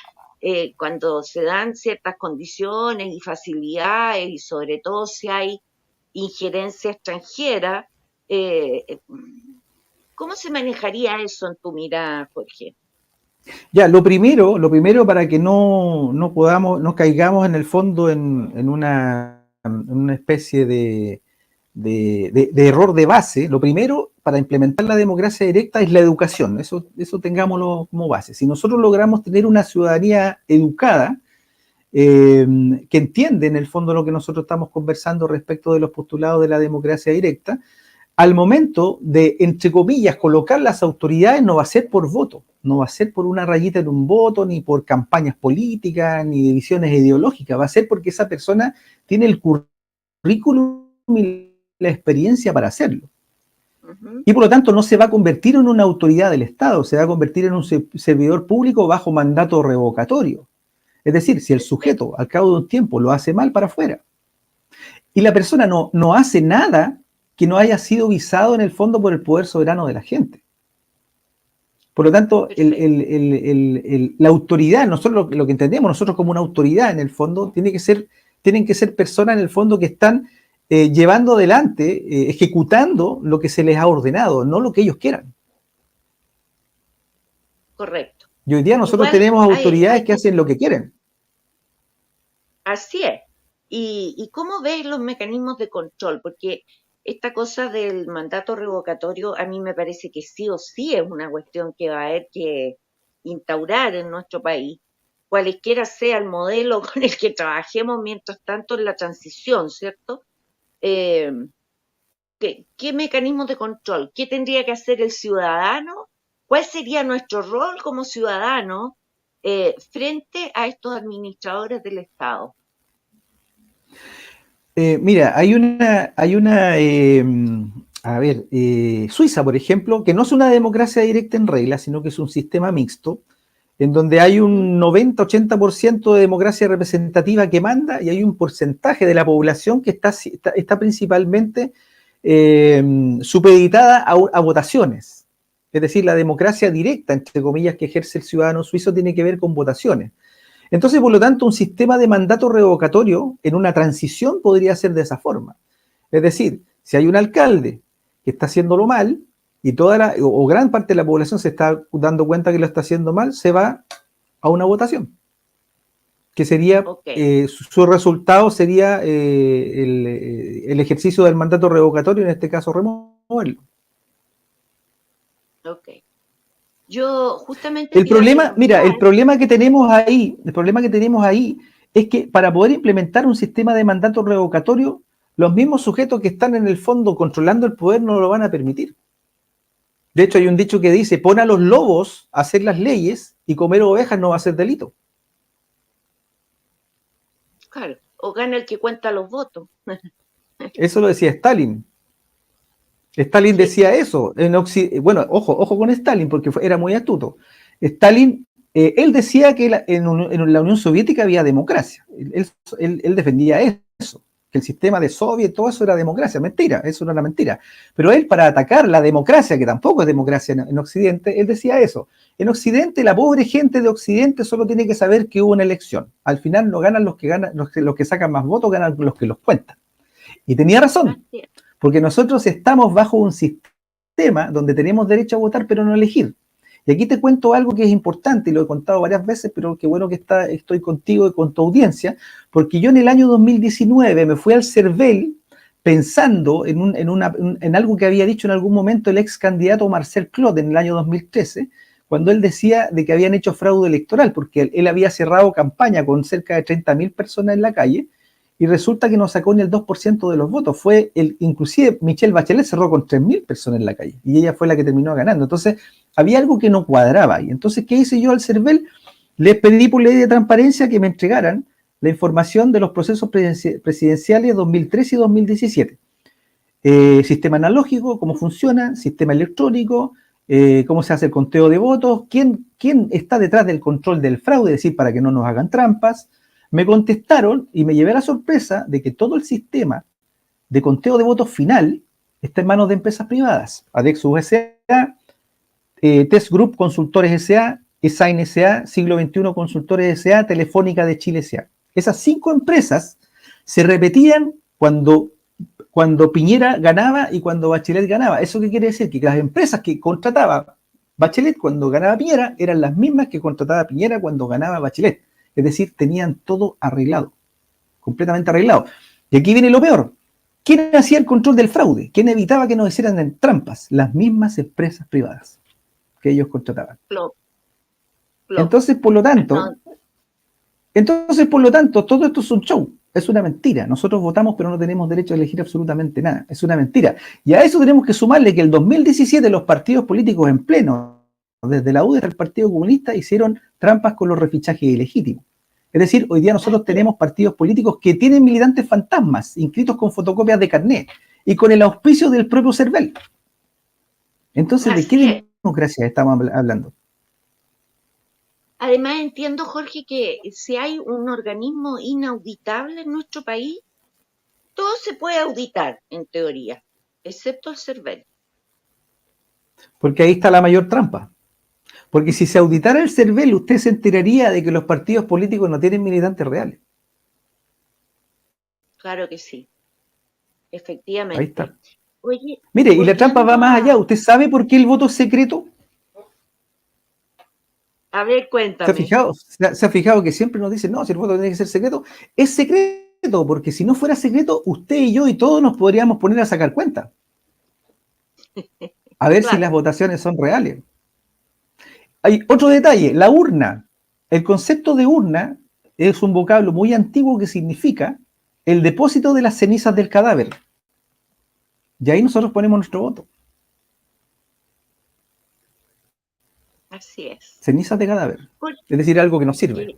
cuando se dan ciertas condiciones y facilidades, y sobre todo si hay injerencia extranjera, eh, ¿cómo se manejaría eso en tu mirada, Jorge? Ya, lo primero para que no podamos, no caigamos en el fondo en una especie de error de base, lo primero para implementar la democracia directa es la educación, eso tengámoslo como base. Si nosotros logramos tener una ciudadanía educada, que entiende en el fondo lo que nosotros estamos conversando respecto de los postulados de la democracia directa, al momento de, entre comillas, colocar las autoridades no va a ser por voto, no va a ser por una rayita en un voto, ni por campañas políticas, ni divisiones ideológicas, va a ser porque esa persona tiene el currículum y la experiencia para hacerlo. Ujú. y por lo tanto no se va a convertir en una autoridad del Estado, se va a convertir en un servidor público bajo mandato revocatorio. Es decir, si el Perfecto, sujeto al cabo de un tiempo lo hace mal, para afuera. Y la persona no hace nada que no haya sido visado en el fondo por el poder soberano de la gente. Por lo tanto, perfecto. la autoridad, nosotros lo que entendemos, nosotros como una autoridad en el fondo, tienen que ser personas en el fondo que están llevando adelante, ejecutando lo que se les ha ordenado, no lo que ellos quieran. Correcto. Y hoy día nosotros Igual tenemos autoridades hay que hacen lo que quieren. así es. ¿Y cómo ves los mecanismos de control? Porque esta cosa del mandato revocatorio a mí me parece que sí o sí es una cuestión que va a haber que instaurar en nuestro país, cualesquiera sea el modelo con el que trabajemos mientras tanto en la transición, ¿cierto? Eh, ¿qué mecanismos de control? ¿Qué tendría que hacer el ciudadano? ¿Cuál sería nuestro rol como ciudadano frente a estos administradores del Estado? Mira, a ver, Suiza, por ejemplo, que no es una democracia directa en regla, sino que es un sistema mixto, en donde hay Ujú. un 90-80% de democracia representativa que manda y hay un porcentaje de la población que está principalmente supeditada a votaciones. Es decir, la democracia directa, entre comillas, que ejerce el ciudadano suizo tiene que ver con votaciones. Entonces, por lo tanto, un sistema de mandato revocatorio en una transición podría ser de esa forma. Es decir, si hay un alcalde que está haciéndolo mal y o gran parte de la población se está dando cuenta que lo está haciendo mal, se va a una votación, que sería, Ok, su resultado sería el ejercicio del mandato revocatorio, en este caso removerlo. ok. Yo justamente El te iba a problema, mira, preguntar, el problema que tenemos ahí es que para poder implementar un sistema de mandato revocatorio, los mismos sujetos que están en el fondo controlando el poder no lo van a permitir. De hecho, hay un dicho que dice, pon a los lobos a hacer las leyes y comer ovejas no va a ser delito. claro, o gana el que cuenta los votos. Eso lo decía Stalin. Stalin Sí, decía eso. Bueno, ojo con Stalin, porque era muy astuto. Stalin, él decía que en la Unión Soviética había democracia. Él defendía eso, que el sistema de Soviet, todo eso era democracia. Mentira, eso no era mentira. Pero él, para atacar la democracia, que tampoco es democracia en Occidente, él decía eso. En Occidente, la pobre gente de Occidente solo tiene que saber que hubo una elección. Al final no ganan los que sacan más votos, ganan los que los cuentan. Y tenía razón. así es. Porque nosotros estamos bajo un sistema donde tenemos derecho a votar, pero no elegir. Y aquí te cuento algo que es importante, y lo he contado varias veces, pero qué bueno que estoy contigo y con tu audiencia, porque yo en el año 2019 me fui al CERVEL pensando en algo que había dicho en algún momento el ex candidato Marcel Clot en el año 2013, cuando él decía de que habían hecho fraude electoral, porque él había cerrado campaña con cerca de 30.000 personas en la calle, y resulta que no sacó ni el 2% de los votos. Inclusive Michelle Bachelet cerró con 3.000 personas en la calle y ella fue la que terminó ganando. Entonces, había algo que no cuadraba. Y entonces, ¿qué hice yo al CERVEL? Les pedí por ley de transparencia que me entregaran la información de los procesos presidenciales 2013 y 2017. Sistema analógico, cómo funciona, sistema electrónico, cómo se hace el conteo de votos, quién está detrás del control del fraude, es decir, para que no nos hagan trampas. Me contestaron y me llevé la sorpresa de que todo el sistema de conteo de votos final está en manos de empresas privadas. Adexus S.A., Test Group Consultores S.A., Esign S.A., Siglo XXI Consultores S.A., Telefónica de Chile S.A. Esas 5 empresas se repetían cuando Piñera ganaba y cuando Bachelet ganaba. ¿Eso qué quiere decir? Que las empresas que contrataba Bachelet cuando ganaba Piñera eran las mismas que contrataba Piñera cuando ganaba Bachelet. Es decir, tenían todo arreglado, completamente arreglado. Y aquí viene lo peor. ¿Quién hacía el control del fraude? ¿Quién evitaba que nos hicieran trampas? Las mismas empresas privadas que ellos contrataban. Flop, flop. Entonces, por lo No, tanto, todo esto es un show. Es una mentira. Nosotros votamos, pero no tenemos derecho a elegir absolutamente nada. Es una mentira. Y a eso tenemos que sumarle que el 2017 los partidos políticos en pleno, desde la UDI hasta el Partido Comunista, hicieron trampas con los refichajes ilegítimos. Es decir, hoy día nosotros así es. tenemos partidos políticos que tienen militantes fantasmas, inscritos con fotocopias de carnet y con el auspicio del propio CERVEL. Entonces, ¿de Así es. qué democracia estamos hablando? Además, entiendo, Jorge, que si hay un organismo inauditable en nuestro país, todo se puede auditar, en teoría, excepto el CERVEL. Porque ahí está la mayor trampa. Porque si se auditara el CERVEL, usted se enteraría de que los partidos políticos no tienen militantes reales. Claro que sí, Ahí efectivamente. está. Oye, Mire, y la trampa va volviendo más allá. ¿Usted sabe por qué el voto es secreto? a ver, ¿Se ha cuéntame. fijado? ¿Se ha fijado que siempre nos dicen, no, si el voto tiene que ser secreto? Es secreto, porque si no fuera secreto, usted y yo y todos nos podríamos poner a sacar cuenta, a ver si Claro, las votaciones son reales. Hay otro detalle, la urna. El concepto de urna es un vocablo muy antiguo que significa el depósito de las cenizas del cadáver. Y ahí nosotros ponemos nuestro voto. así es. Cenizas de cadáver. Jorge, Es decir, algo que nos sirve. qué,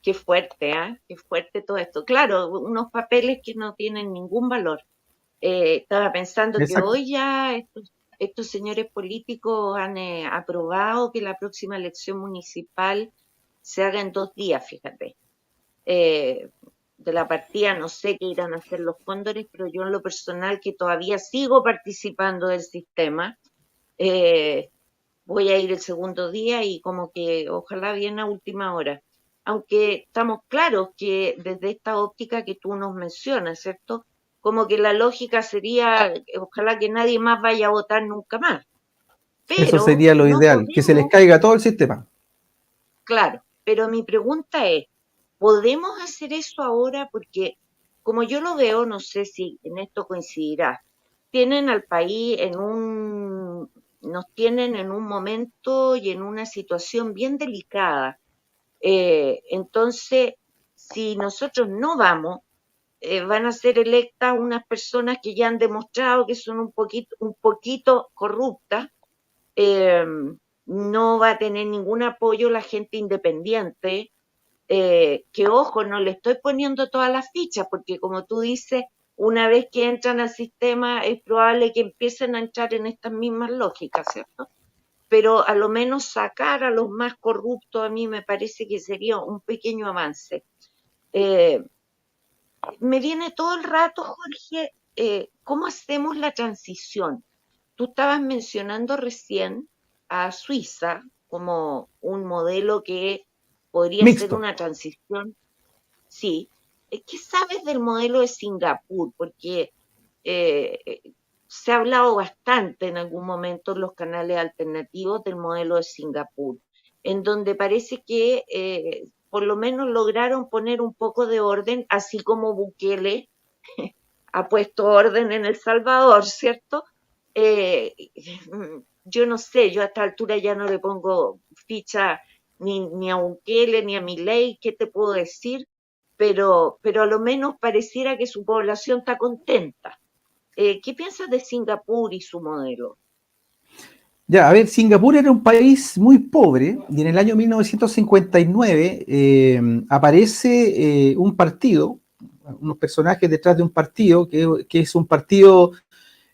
qué fuerte, ¿ah? Qué fuerte todo esto. Claro, unos papeles que no tienen ningún valor. Estaba pensando que Exacto. hoy ya estos señores políticos han aprobado que la próxima elección municipal se haga en 2 días, fíjate. Eh, de la partida no sé qué irán a hacer los cóndores, pero yo en lo personal que todavía sigo participando del sistema, eh, voy a ir el segundo día y como que ojalá bien a última hora. Aunque estamos claros que desde esta óptica que tú nos mencionas, ¿cierto? Como que la lógica sería, ojalá que nadie más vaya a votar nunca más. Eso Pero sería lo no ideal, que se les podemos, caiga todo el sistema. claro, pero mi pregunta es, ¿podemos hacer eso ahora? Porque como yo lo veo, no sé si en esto coincidirá, tienen al país nos tienen en un momento y en una situación bien delicada. Entonces, si nosotros no vamos, van a ser electas unas personas que ya han demostrado que son un poquito corruptas. eh, no va a tener ningún apoyo la gente independiente, que ojo, no le estoy poniendo todas las fichas, porque como tú dices, una vez que entran al sistema es probable que empiecen a entrar en estas mismas lógicas, ¿cierto? Pero a lo menos sacar a los más corruptos a mí me parece que sería un pequeño avance. Eh, Me viene todo el rato, Jorge, ¿cómo hacemos la transición? Tú estabas mencionando recién a Suiza como un modelo que podría ser Mixto. una transición. Sí. ¿Qué sabes del modelo de Singapur? Porque eh, se ha hablado bastante en algún momento en los canales alternativos del modelo de Singapur, en donde parece que por lo menos lograron poner un poco de orden, así como Bukele ha puesto orden en El Salvador, ¿cierto? Eh, yo no sé, yo a esta altura ya no le pongo ficha ni a Bukele ni a Milei, ¿qué te puedo decir? Pero a lo menos pareciera que su población está contenta. ¿Qué piensas de Singapur y su modelo? Ya, a ver, Singapur era un país muy pobre y en el año 1959 aparece un partido, unos personajes detrás de un partido que es un partido,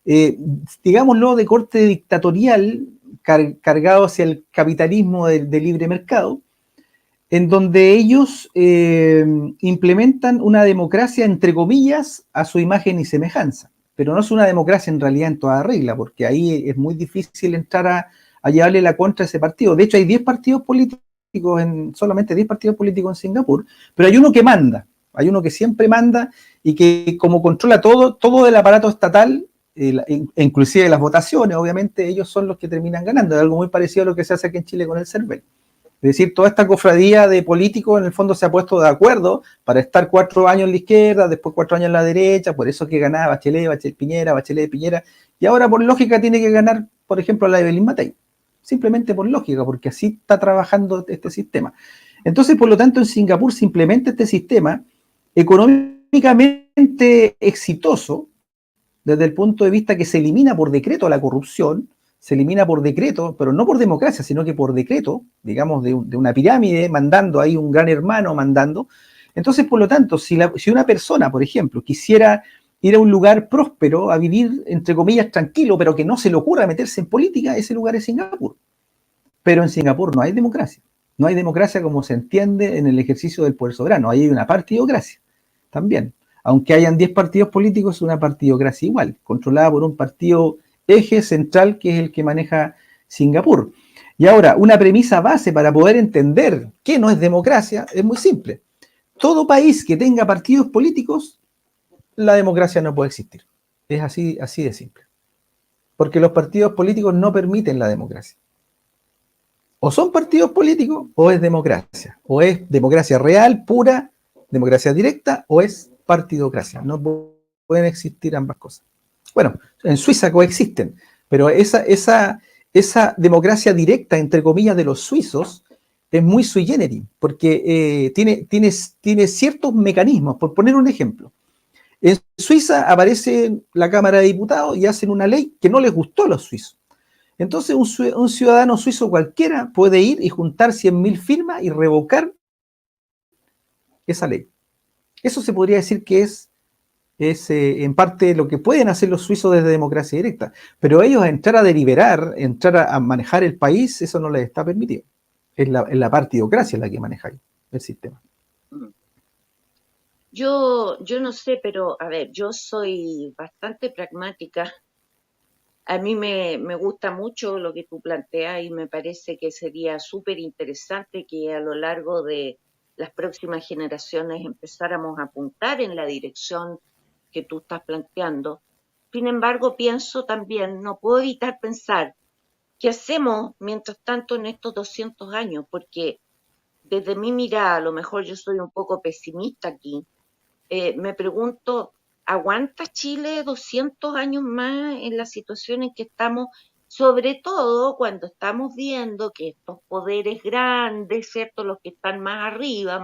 eh, digámoslo, de corte dictatorial, cargado hacia el capitalismo de libre mercado, en donde ellos implementan una democracia, entre comillas, a su imagen y semejanza. Pero no es una democracia en realidad en toda regla, porque ahí es muy difícil entrar a llevarle la contra a ese partido. De hecho, hay 10 partidos políticos, solamente 10 partidos políticos en Singapur, pero hay uno que manda, hay uno que siempre manda y que como controla todo el aparato estatal, inclusive las votaciones, obviamente ellos son los que terminan ganando. Es algo muy parecido a lo que se hace aquí en Chile con el CERVEL. Es decir, toda esta cofradía de políticos en el fondo se ha puesto de acuerdo para estar 4 años en la izquierda, después 4 años en la derecha, por eso que ganaba Bachelet Piñera, Bachelet Piñera, y ahora por lógica tiene que ganar, por ejemplo, la Evelyn Matei. Simplemente por lógica, porque así está trabajando este sistema. Entonces, por lo tanto, en Singapur se implementa este sistema económicamente exitoso, desde el punto de vista que se elimina por decreto la corrupción, se elimina por decreto, pero no por democracia, sino que por decreto, digamos, de una pirámide, mandando ahí un gran hermano, mandando. Entonces, por lo tanto, si una persona, por ejemplo, quisiera ir a un lugar próspero, a vivir, entre comillas, tranquilo, pero que no se le ocurra meterse en política, ese lugar es Singapur. Pero en Singapur no hay democracia. No hay democracia como se entiende en el ejercicio del poder soberano. Ahí hay una partidocracia también. Aunque hayan 10 partidos políticos, es una partidocracia igual, controlada por un partido eje central que es el que maneja Singapur. Y ahora, una premisa base para poder entender qué no es democracia es muy simple. Todo país que tenga partidos políticos, la democracia no puede existir. Es así, así de simple. Porque los partidos políticos no permiten la democracia. O son partidos políticos o es democracia. O es democracia real, pura, democracia directa, o es partidocracia. No pueden existir ambas cosas. Bueno, en Suiza coexisten, pero esa democracia directa, entre comillas, de los suizos es muy sui generis, porque tiene ciertos mecanismos. Por poner un ejemplo, en Suiza aparece la Cámara de Diputados y hacen una ley que no les gustó a los suizos. Entonces un ciudadano suizo cualquiera puede ir y juntar 100.000 firmas y revocar esa ley. Eso se podría decir que es en parte lo que pueden hacer los suizos desde democracia directa, pero ellos entrar a deliberar, entrar a manejar el país, eso no les está permitido. Es la partidocracia la que maneja ahí el sistema. Yo no sé, pero a ver, yo soy bastante pragmática. A mí me gusta mucho lo que tú planteas y me parece que sería súper interesante que a lo largo de las próximas generaciones empezáramos a apuntar en la dirección que tú estás planteando. Sin embargo, pienso también, no puedo evitar pensar, ¿qué hacemos mientras tanto en estos 200 años? Porque desde mi mirada, a lo mejor yo soy un poco pesimista aquí, me pregunto, ¿aguanta Chile 200 años más en la situación en que estamos? Sobre todo cuando estamos viendo que estos poderes grandes, ¿cierto? Los que están más arriba,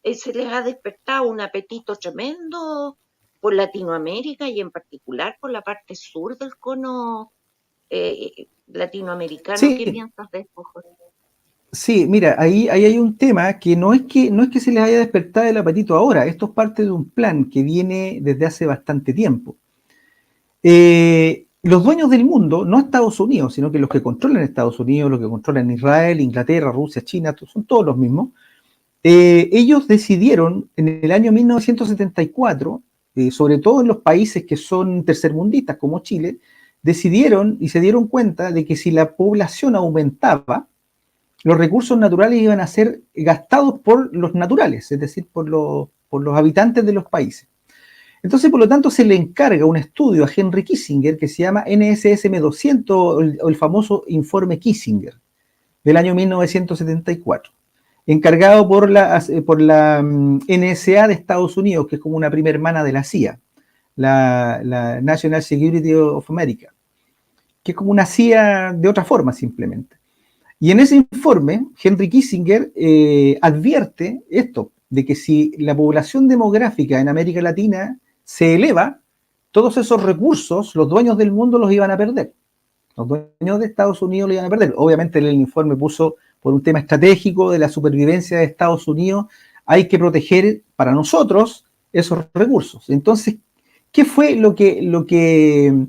se les ha despertado un apetito tremendo por Latinoamérica y en particular por la parte sur del cono latinoamericano. ¿Qué Sí, piensas de esto, José? sí, mira, ahí hay un tema que no es que se les haya despertado el apetito ahora, esto es parte de un plan que viene desde hace bastante tiempo. Los dueños del mundo, no Estados Unidos, sino que los que controlan Estados Unidos, los que controlan Israel, Inglaterra, Rusia, China, son todos los mismos. Ellos decidieron en el año 1974, sobre todo en los países que son tercermundistas como Chile, decidieron y se dieron cuenta de que si la población aumentaba, los recursos naturales iban a ser gastados por los naturales, es decir, por los habitantes de los países. Entonces, por lo tanto, se le encarga un estudio a Henry Kissinger que se llama NSSM 200 o el famoso informe Kissinger del año 1974, encargado por la NSA de Estados Unidos, que es como una prima hermana de la CIA, la National Security of America, que es como una CIA de otra forma simplemente. Y en ese informe, Henry Kissinger advierte esto, de que si la población demográfica en América Latina se eleva, todos esos recursos los dueños del mundo los iban a perder. Los dueños de Estados Unidos los iban a perder. Obviamente el informe puso por un tema estratégico de la supervivencia de Estados Unidos, hay que proteger para nosotros esos recursos. Entonces, ¿qué fue lo que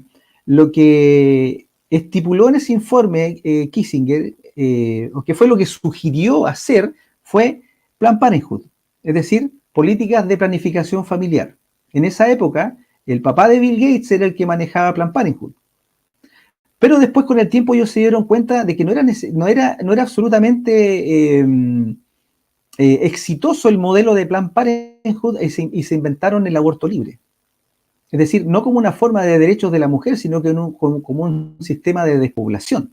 estipuló en ese informe Kissinger, o qué fue lo que sugirió hacer? Fue Plan Parenthood, es decir, políticas de planificación familiar. En esa época, el papá de Bill Gates era el que manejaba Plan Parenthood. Pero después, con el tiempo, ellos se dieron cuenta de que no era absolutamente exitoso el modelo de Plan Parenthood y se inventaron el aborto libre. Es decir, no como una forma de derechos de la mujer, sino que como un sistema de despoblación.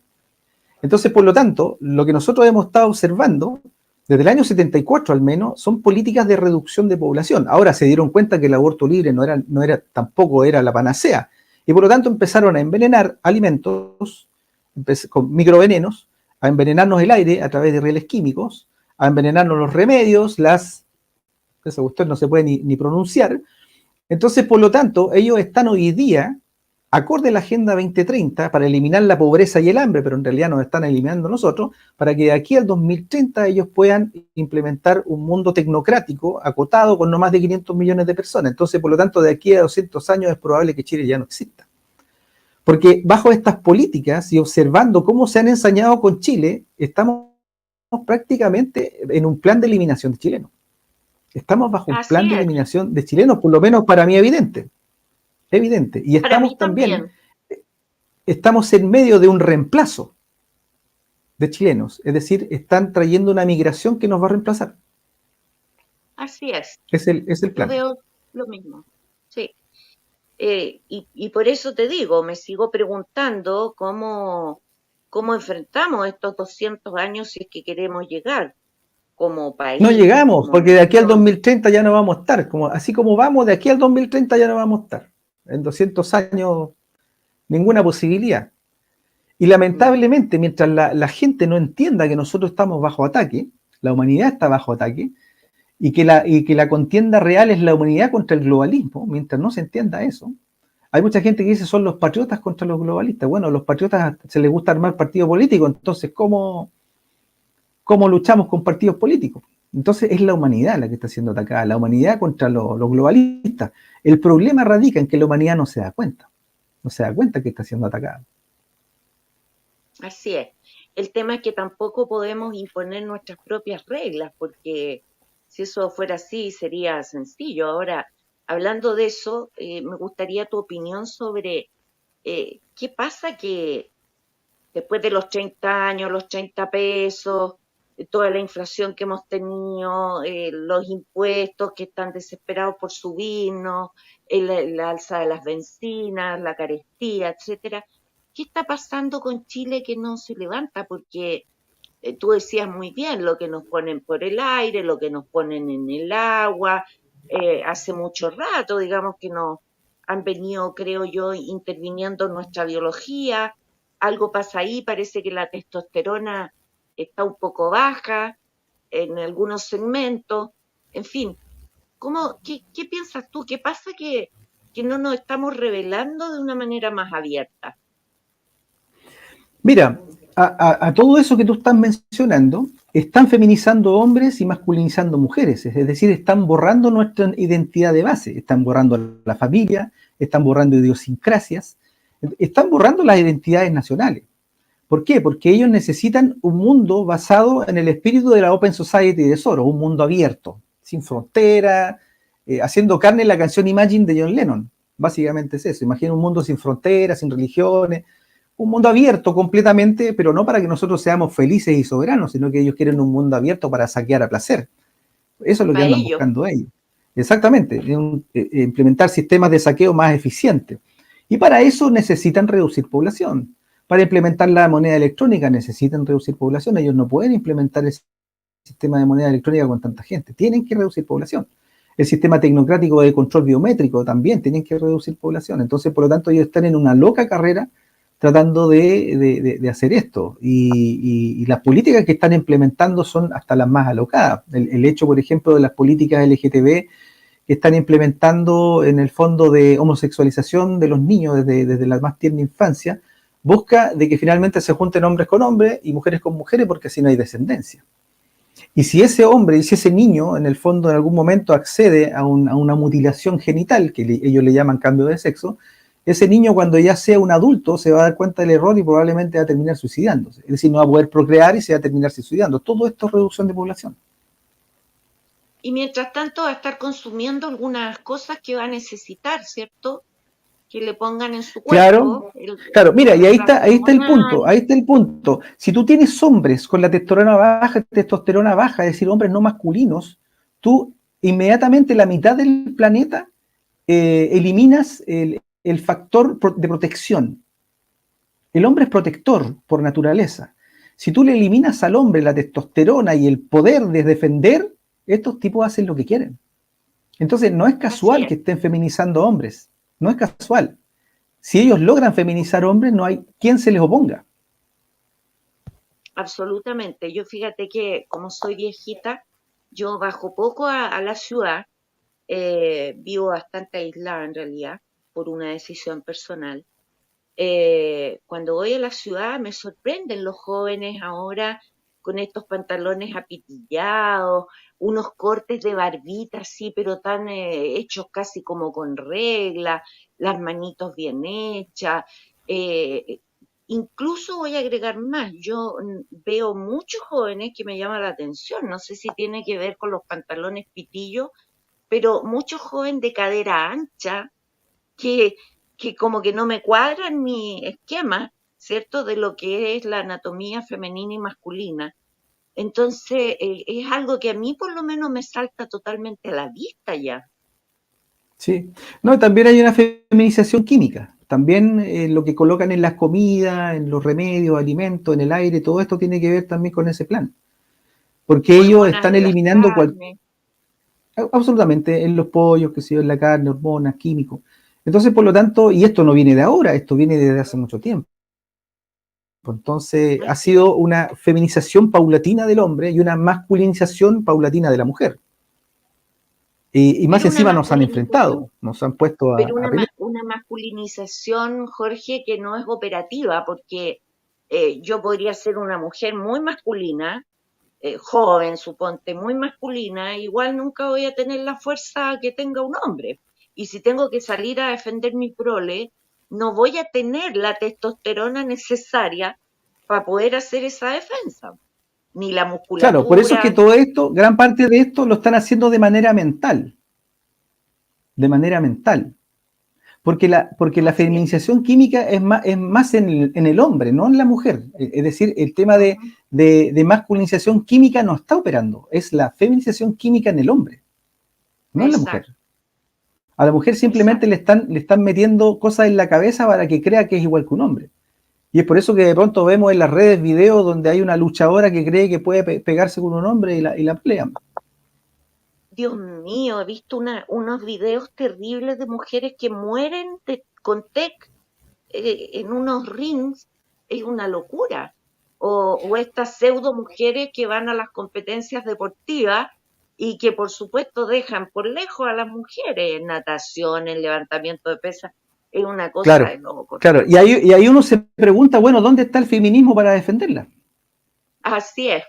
Entonces, por lo tanto, lo que nosotros hemos estado observando, desde el año 74 al menos, son políticas de reducción de población. Ahora se dieron cuenta que el aborto libre tampoco era la panacea. Y por lo tanto empezaron a envenenar alimentos con microvenenos, a envenenarnos el aire a través de rieles químicos, a envenenarnos los remedios, esa cuestión no se puede ni pronunciar. Entonces, por lo tanto, ellos están hoy día acorde a la Agenda 2030 para eliminar la pobreza y el hambre, pero en realidad nos están eliminando nosotros, para que de aquí al 2030 ellos puedan implementar un mundo tecnocrático acotado con no más de 500 millones de personas. Entonces, por lo tanto, de aquí a 200 años es probable que Chile ya no exista. Porque bajo estas políticas y observando cómo se han ensañado con Chile, estamos prácticamente en un plan de eliminación de chilenos. Estamos bajo un plan Así de es, eliminación de chilenos, por lo menos para mí evidente. Evidente. Y para mí estamos también, también, estamos en medio de un reemplazo de chilenos. Es decir, están trayendo una migración que nos va a reemplazar. así es. Es el Yo plan. veo lo mismo. Sí. Y por eso te digo, me sigo preguntando cómo enfrentamos estos 200 años si es que queremos llegar como No país, llegamos, como porque de aquí al nación. 2030 ya no vamos a estar. Así como vamos, de aquí al 2030 ya no vamos a estar. En 200 años, ninguna posibilidad. Y Mm. lamentablemente, mientras la gente no entienda que nosotros estamos bajo ataque, la humanidad está bajo ataque, y que la contienda real es la humanidad contra el globalismo, mientras no se entienda eso, hay mucha gente que dice son los patriotas contra los globalistas. Bueno, a los patriotas se les gusta armar partidos políticos, entonces, ¿cómo luchamos con partidos políticos? Entonces es la humanidad la que está siendo atacada, la humanidad contra los globalistas. El problema radica en que la humanidad no se da cuenta que está siendo atacada. Así es. El tema es que tampoco podemos imponer nuestras propias reglas, porque si eso fuera así sería sencillo. Ahora, hablando de eso, me gustaría tu opinión sobre qué pasa que después de los 30 años, los 30 pesos, toda la inflación que hemos tenido, los impuestos que están desesperados por subirnos, el alza de las bencinas, la carestía, etcétera. ¿Qué está pasando con Chile que no se levanta? Porque tú decías muy bien lo que nos ponen por el aire, lo que nos ponen en el agua. Hace mucho rato, digamos, que nos han venido, creo yo, interviniendo en nuestra biología. Algo pasa ahí, parece que la testosterona está un poco baja en algunos segmentos. En fin, qué piensas tú? ¿Qué pasa que no nos estamos revelando de una manera más abierta? Mira, a todo eso que tú estás mencionando, están feminizando hombres y masculinizando mujeres, es decir, están borrando nuestra identidad de base, están borrando la familia, están borrando idiosincrasias, están borrando las identidades nacionales. ¿Por qué? Porque ellos necesitan un mundo basado en el espíritu de la Open Society de Soros, un mundo abierto, sin frontera, haciendo carne la canción Imagine de John Lennon. Básicamente es eso. Imagina un mundo sin fronteras, sin religiones, un mundo abierto completamente, pero no para que nosotros seamos felices y soberanos, sino que ellos quieren un mundo abierto para saquear a placer. Eso es lo que Para andan ellos. buscando ellos. Exactamente, implementar sistemas de saqueo más eficientes. Y para eso necesitan reducir población. Para implementar la moneda electrónica necesitan reducir población. Ellos no pueden implementar el sistema de moneda electrónica con tanta gente. Tienen que reducir población. El sistema tecnocrático de control biométrico también tienen que reducir población. Entonces, por lo tanto, ellos están en una loca carrera tratando de hacer esto. Y las políticas que están implementando son hasta las más alocadas. El hecho, por ejemplo, de las políticas LGTB que están implementando en el fondo de homosexualización de los niños desde la más tierna infancia, busca de que finalmente se junten hombres con hombres y mujeres con mujeres porque así no hay descendencia. Y si ese hombre y si ese niño en el fondo en algún momento accede a una mutilación genital, que ellos le llaman cambio de sexo, ese niño cuando ya sea un adulto se va a dar cuenta del error y probablemente va a terminar suicidándose. Es decir, no va a poder procrear y se va a terminar suicidando. Todo esto es reducción de población. Y mientras tanto va a estar consumiendo algunas cosas que va a necesitar, ¿cierto? Que le pongan en su Claro, cuerpo, claro, el mira, y reemplazo ahí está el punto, hormonal. ahí está el punto. Si tú tienes hombres con la testosterona baja, es decir, hombres no masculinos, tú inmediatamente la mitad del planeta eliminas el factor de protección. El hombre es protector por naturaleza. Si tú le eliminas al hombre la testosterona y el poder de defender, estos tipos hacen lo que quieren. Entonces, no es Así casual es, que estén feminizando hombres, no es casual. Si ellos logran feminizar hombres, no hay quien se les oponga. absolutamente. Yo fíjate que como soy viejita, yo bajo poco a la ciudad, vivo bastante aislada en realidad, por una decisión personal. Cuando voy a la ciudad me sorprenden los jóvenes ahora con estos pantalones apitillados, unos cortes de barbita así, pero tan hechos casi como con regla, las manitos bien hechas. eh, Incluso voy a agregar más, yo veo muchos jóvenes que me llaman la atención, no sé si tiene que ver con los pantalones pitillos, pero muchos jóvenes de cadera ancha que, que como que no me cuadran mi esquema, ¿cierto? De lo que es la anatomía femenina y masculina. Entonces, es algo que a mí por lo menos me salta totalmente a la vista ya. Sí. No, también hay una feminización química. También lo que colocan en las comidas, en los remedios, alimentos, en el aire, todo esto tiene que ver también con ese plan. Porque ellos Hormonas están en las eliminando carnes. absolutamente en los pollos, que sé yo, en la carne, hormonas, químicos. Entonces, por lo tanto, y esto no viene de ahora, esto viene desde hace mucho tiempo. Entonces, ha Así es. sido una feminización paulatina del hombre y una masculinización paulatina de la mujer. Y más Pero una encima nos han masculinización, enfrentado, nos han puesto pero a pelear. una masculinización, Jorge, que no es operativa, porque yo podría ser una mujer muy masculina, joven, suponte, muy masculina, igual nunca voy a tener la fuerza que tenga un hombre. Y si tengo que salir a defender mi prole, no voy a tener la testosterona necesaria para poder hacer esa defensa, ni la Claro, por eso es que musculatura. todo esto, gran parte de esto lo están haciendo de manera mental. Porque la Así es. feminización química es más en el hombre, no en la mujer. Es decir, el tema Ujú. de masculinización química no está operando, es la feminización química en el hombre, no en la mujer. Exacto, A la mujer simplemente exacto. le están metiendo cosas en la cabeza para que crea que es igual que un hombre. Y es por eso que de pronto vemos en las redes videos donde hay una luchadora que cree que puede pegarse con un hombre y la pelean. Dios mío, he visto unos videos terribles de mujeres que mueren con TEC en unos rings, es una locura. O estas pseudo mujeres que van a las competencias deportivas y que por supuesto dejan por lejos a las mujeres en natación, en levantamiento de pesas. Es una cosa Claro, de loco. claro. Y ahí uno se pregunta, bueno, ¿dónde está el feminismo para defenderla? Así es.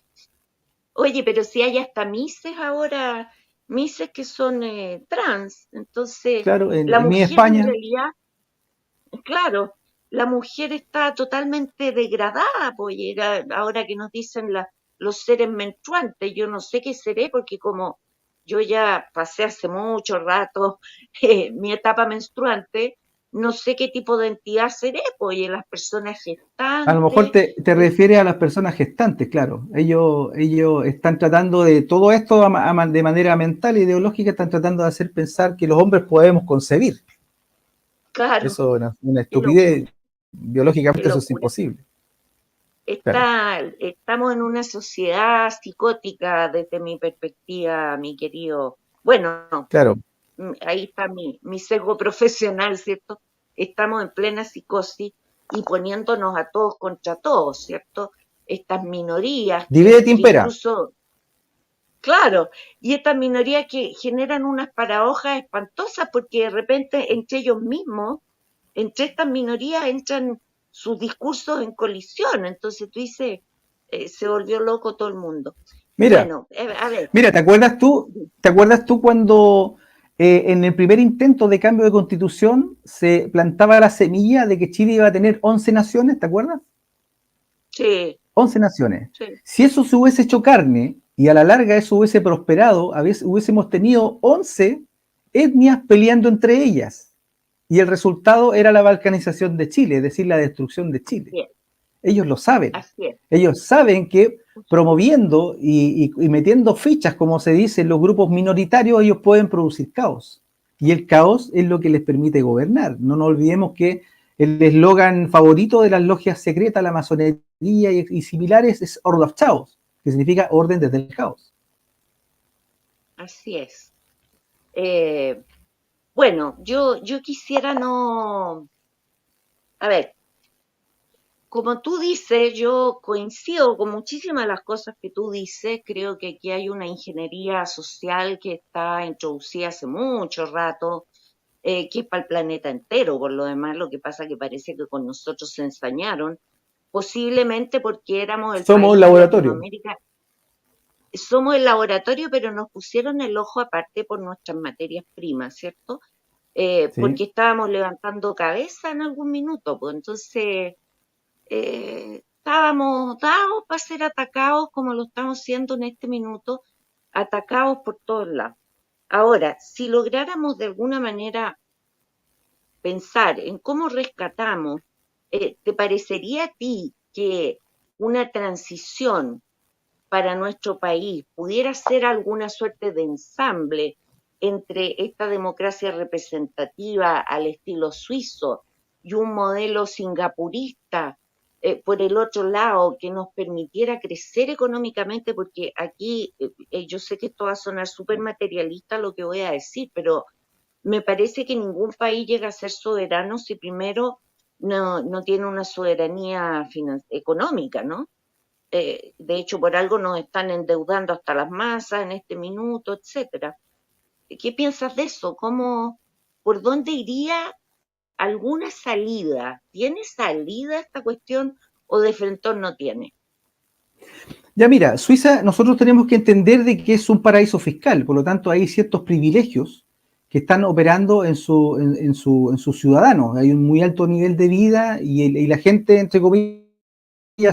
Oye, pero si hay hasta mises ahora, mises que son trans, entonces Claro, la en mi mujer en España, realidad, claro, la mujer está totalmente degradada, pues, ahora que nos dicen los seres menstruantes, yo no sé qué seré, porque como yo ya pasé hace mucho rato mi etapa menstruante, no sé qué tipo de entidad seré, pues, y las personas a lo mejor gestantes, te eh, refieres a las personas gestantes, claro. Ellos están tratando de todo esto de manera mental e ideológica, están tratando de hacer pensar que los hombres podemos concebir. claro, Eso es una qué locura, estupidez. qué Biológicamente eso es locura. imposible. Claro, Estamos en una sociedad psicótica desde mi perspectiva, mi querido. Bueno, claro. ahí está mi sesgo profesional, ¿cierto? Estamos en plena psicosis y poniéndonos a todos contra todos, ¿cierto? Estas minorías Divide que impera. incluso, claro, y estas minorías que generan unas paradojas espantosas porque de repente entre ellos mismos, entre estas minorías entran sus discursos en colisión. Entonces tú dices, se volvió loco todo el mundo. Mira, Bueno, a ver, mira, ¿te acuerdas tú cuando en el primer intento de cambio de constitución se plantaba la semilla de que Chile iba a tener 11 naciones? ¿Te acuerdas? sí, 11 naciones. sí, Si eso se hubiese hecho carne y a la larga eso hubiese prosperado, hubiésemos tenido 11 etnias peleando entre ellas. Y el resultado era la balcanización de Chile, es decir, la destrucción de Chile. así es, Ellos lo saben. así es. Ellos saben que promoviendo y metiendo fichas, como se dice, en los grupos minoritarios, ellos pueden producir caos. Y el caos es lo que les permite gobernar. No nos olvidemos que el eslogan favorito de las logias secretas, la masonería y similares, es Order of Chaos, que significa orden desde el caos. Así es. Eh, bueno, yo quisiera no, a ver, como tú dices, yo coincido con muchísimas de las cosas que tú dices. Creo que aquí hay una ingeniería social que está introducida hace mucho rato, que es para el planeta entero. Por lo demás, lo que pasa que parece que con nosotros se ensañaron, posiblemente porque éramos el Somos un país de laboratorio. Latinoamérica. Somos el laboratorio, pero nos pusieron el ojo aparte por nuestras materias primas, ¿cierto? Sí. Porque estábamos levantando cabeza en algún minuto, pues entonces estábamos dados para ser atacados como lo estamos siendo en este minuto, atacados por todos lados. Ahora, si lográramos de alguna manera pensar en cómo rescatamos, ¿te parecería a ti que una transición para nuestro país pudiera ser alguna suerte de ensamble entre esta democracia representativa al estilo suizo y un modelo singapurista por el otro lado que nos permitiera crecer económicamente? Porque aquí yo sé que esto va a sonar súper materialista lo que voy a decir, pero me parece que ningún país llega a ser soberano si primero no tiene una soberanía económica, ¿no? De hecho, por algo nos están endeudando hasta las masas en este minuto, etcétera. ¿Qué piensas de eso? ¿Por dónde iría alguna salida? ¿Tiene salida esta cuestión o de frente no tiene? Ya mira, Suiza, nosotros tenemos que entender de que es un paraíso fiscal, por lo tanto hay ciertos privilegios que están operando en sus ciudadanos. Hay un muy alto nivel de vida y la gente, entre comillas,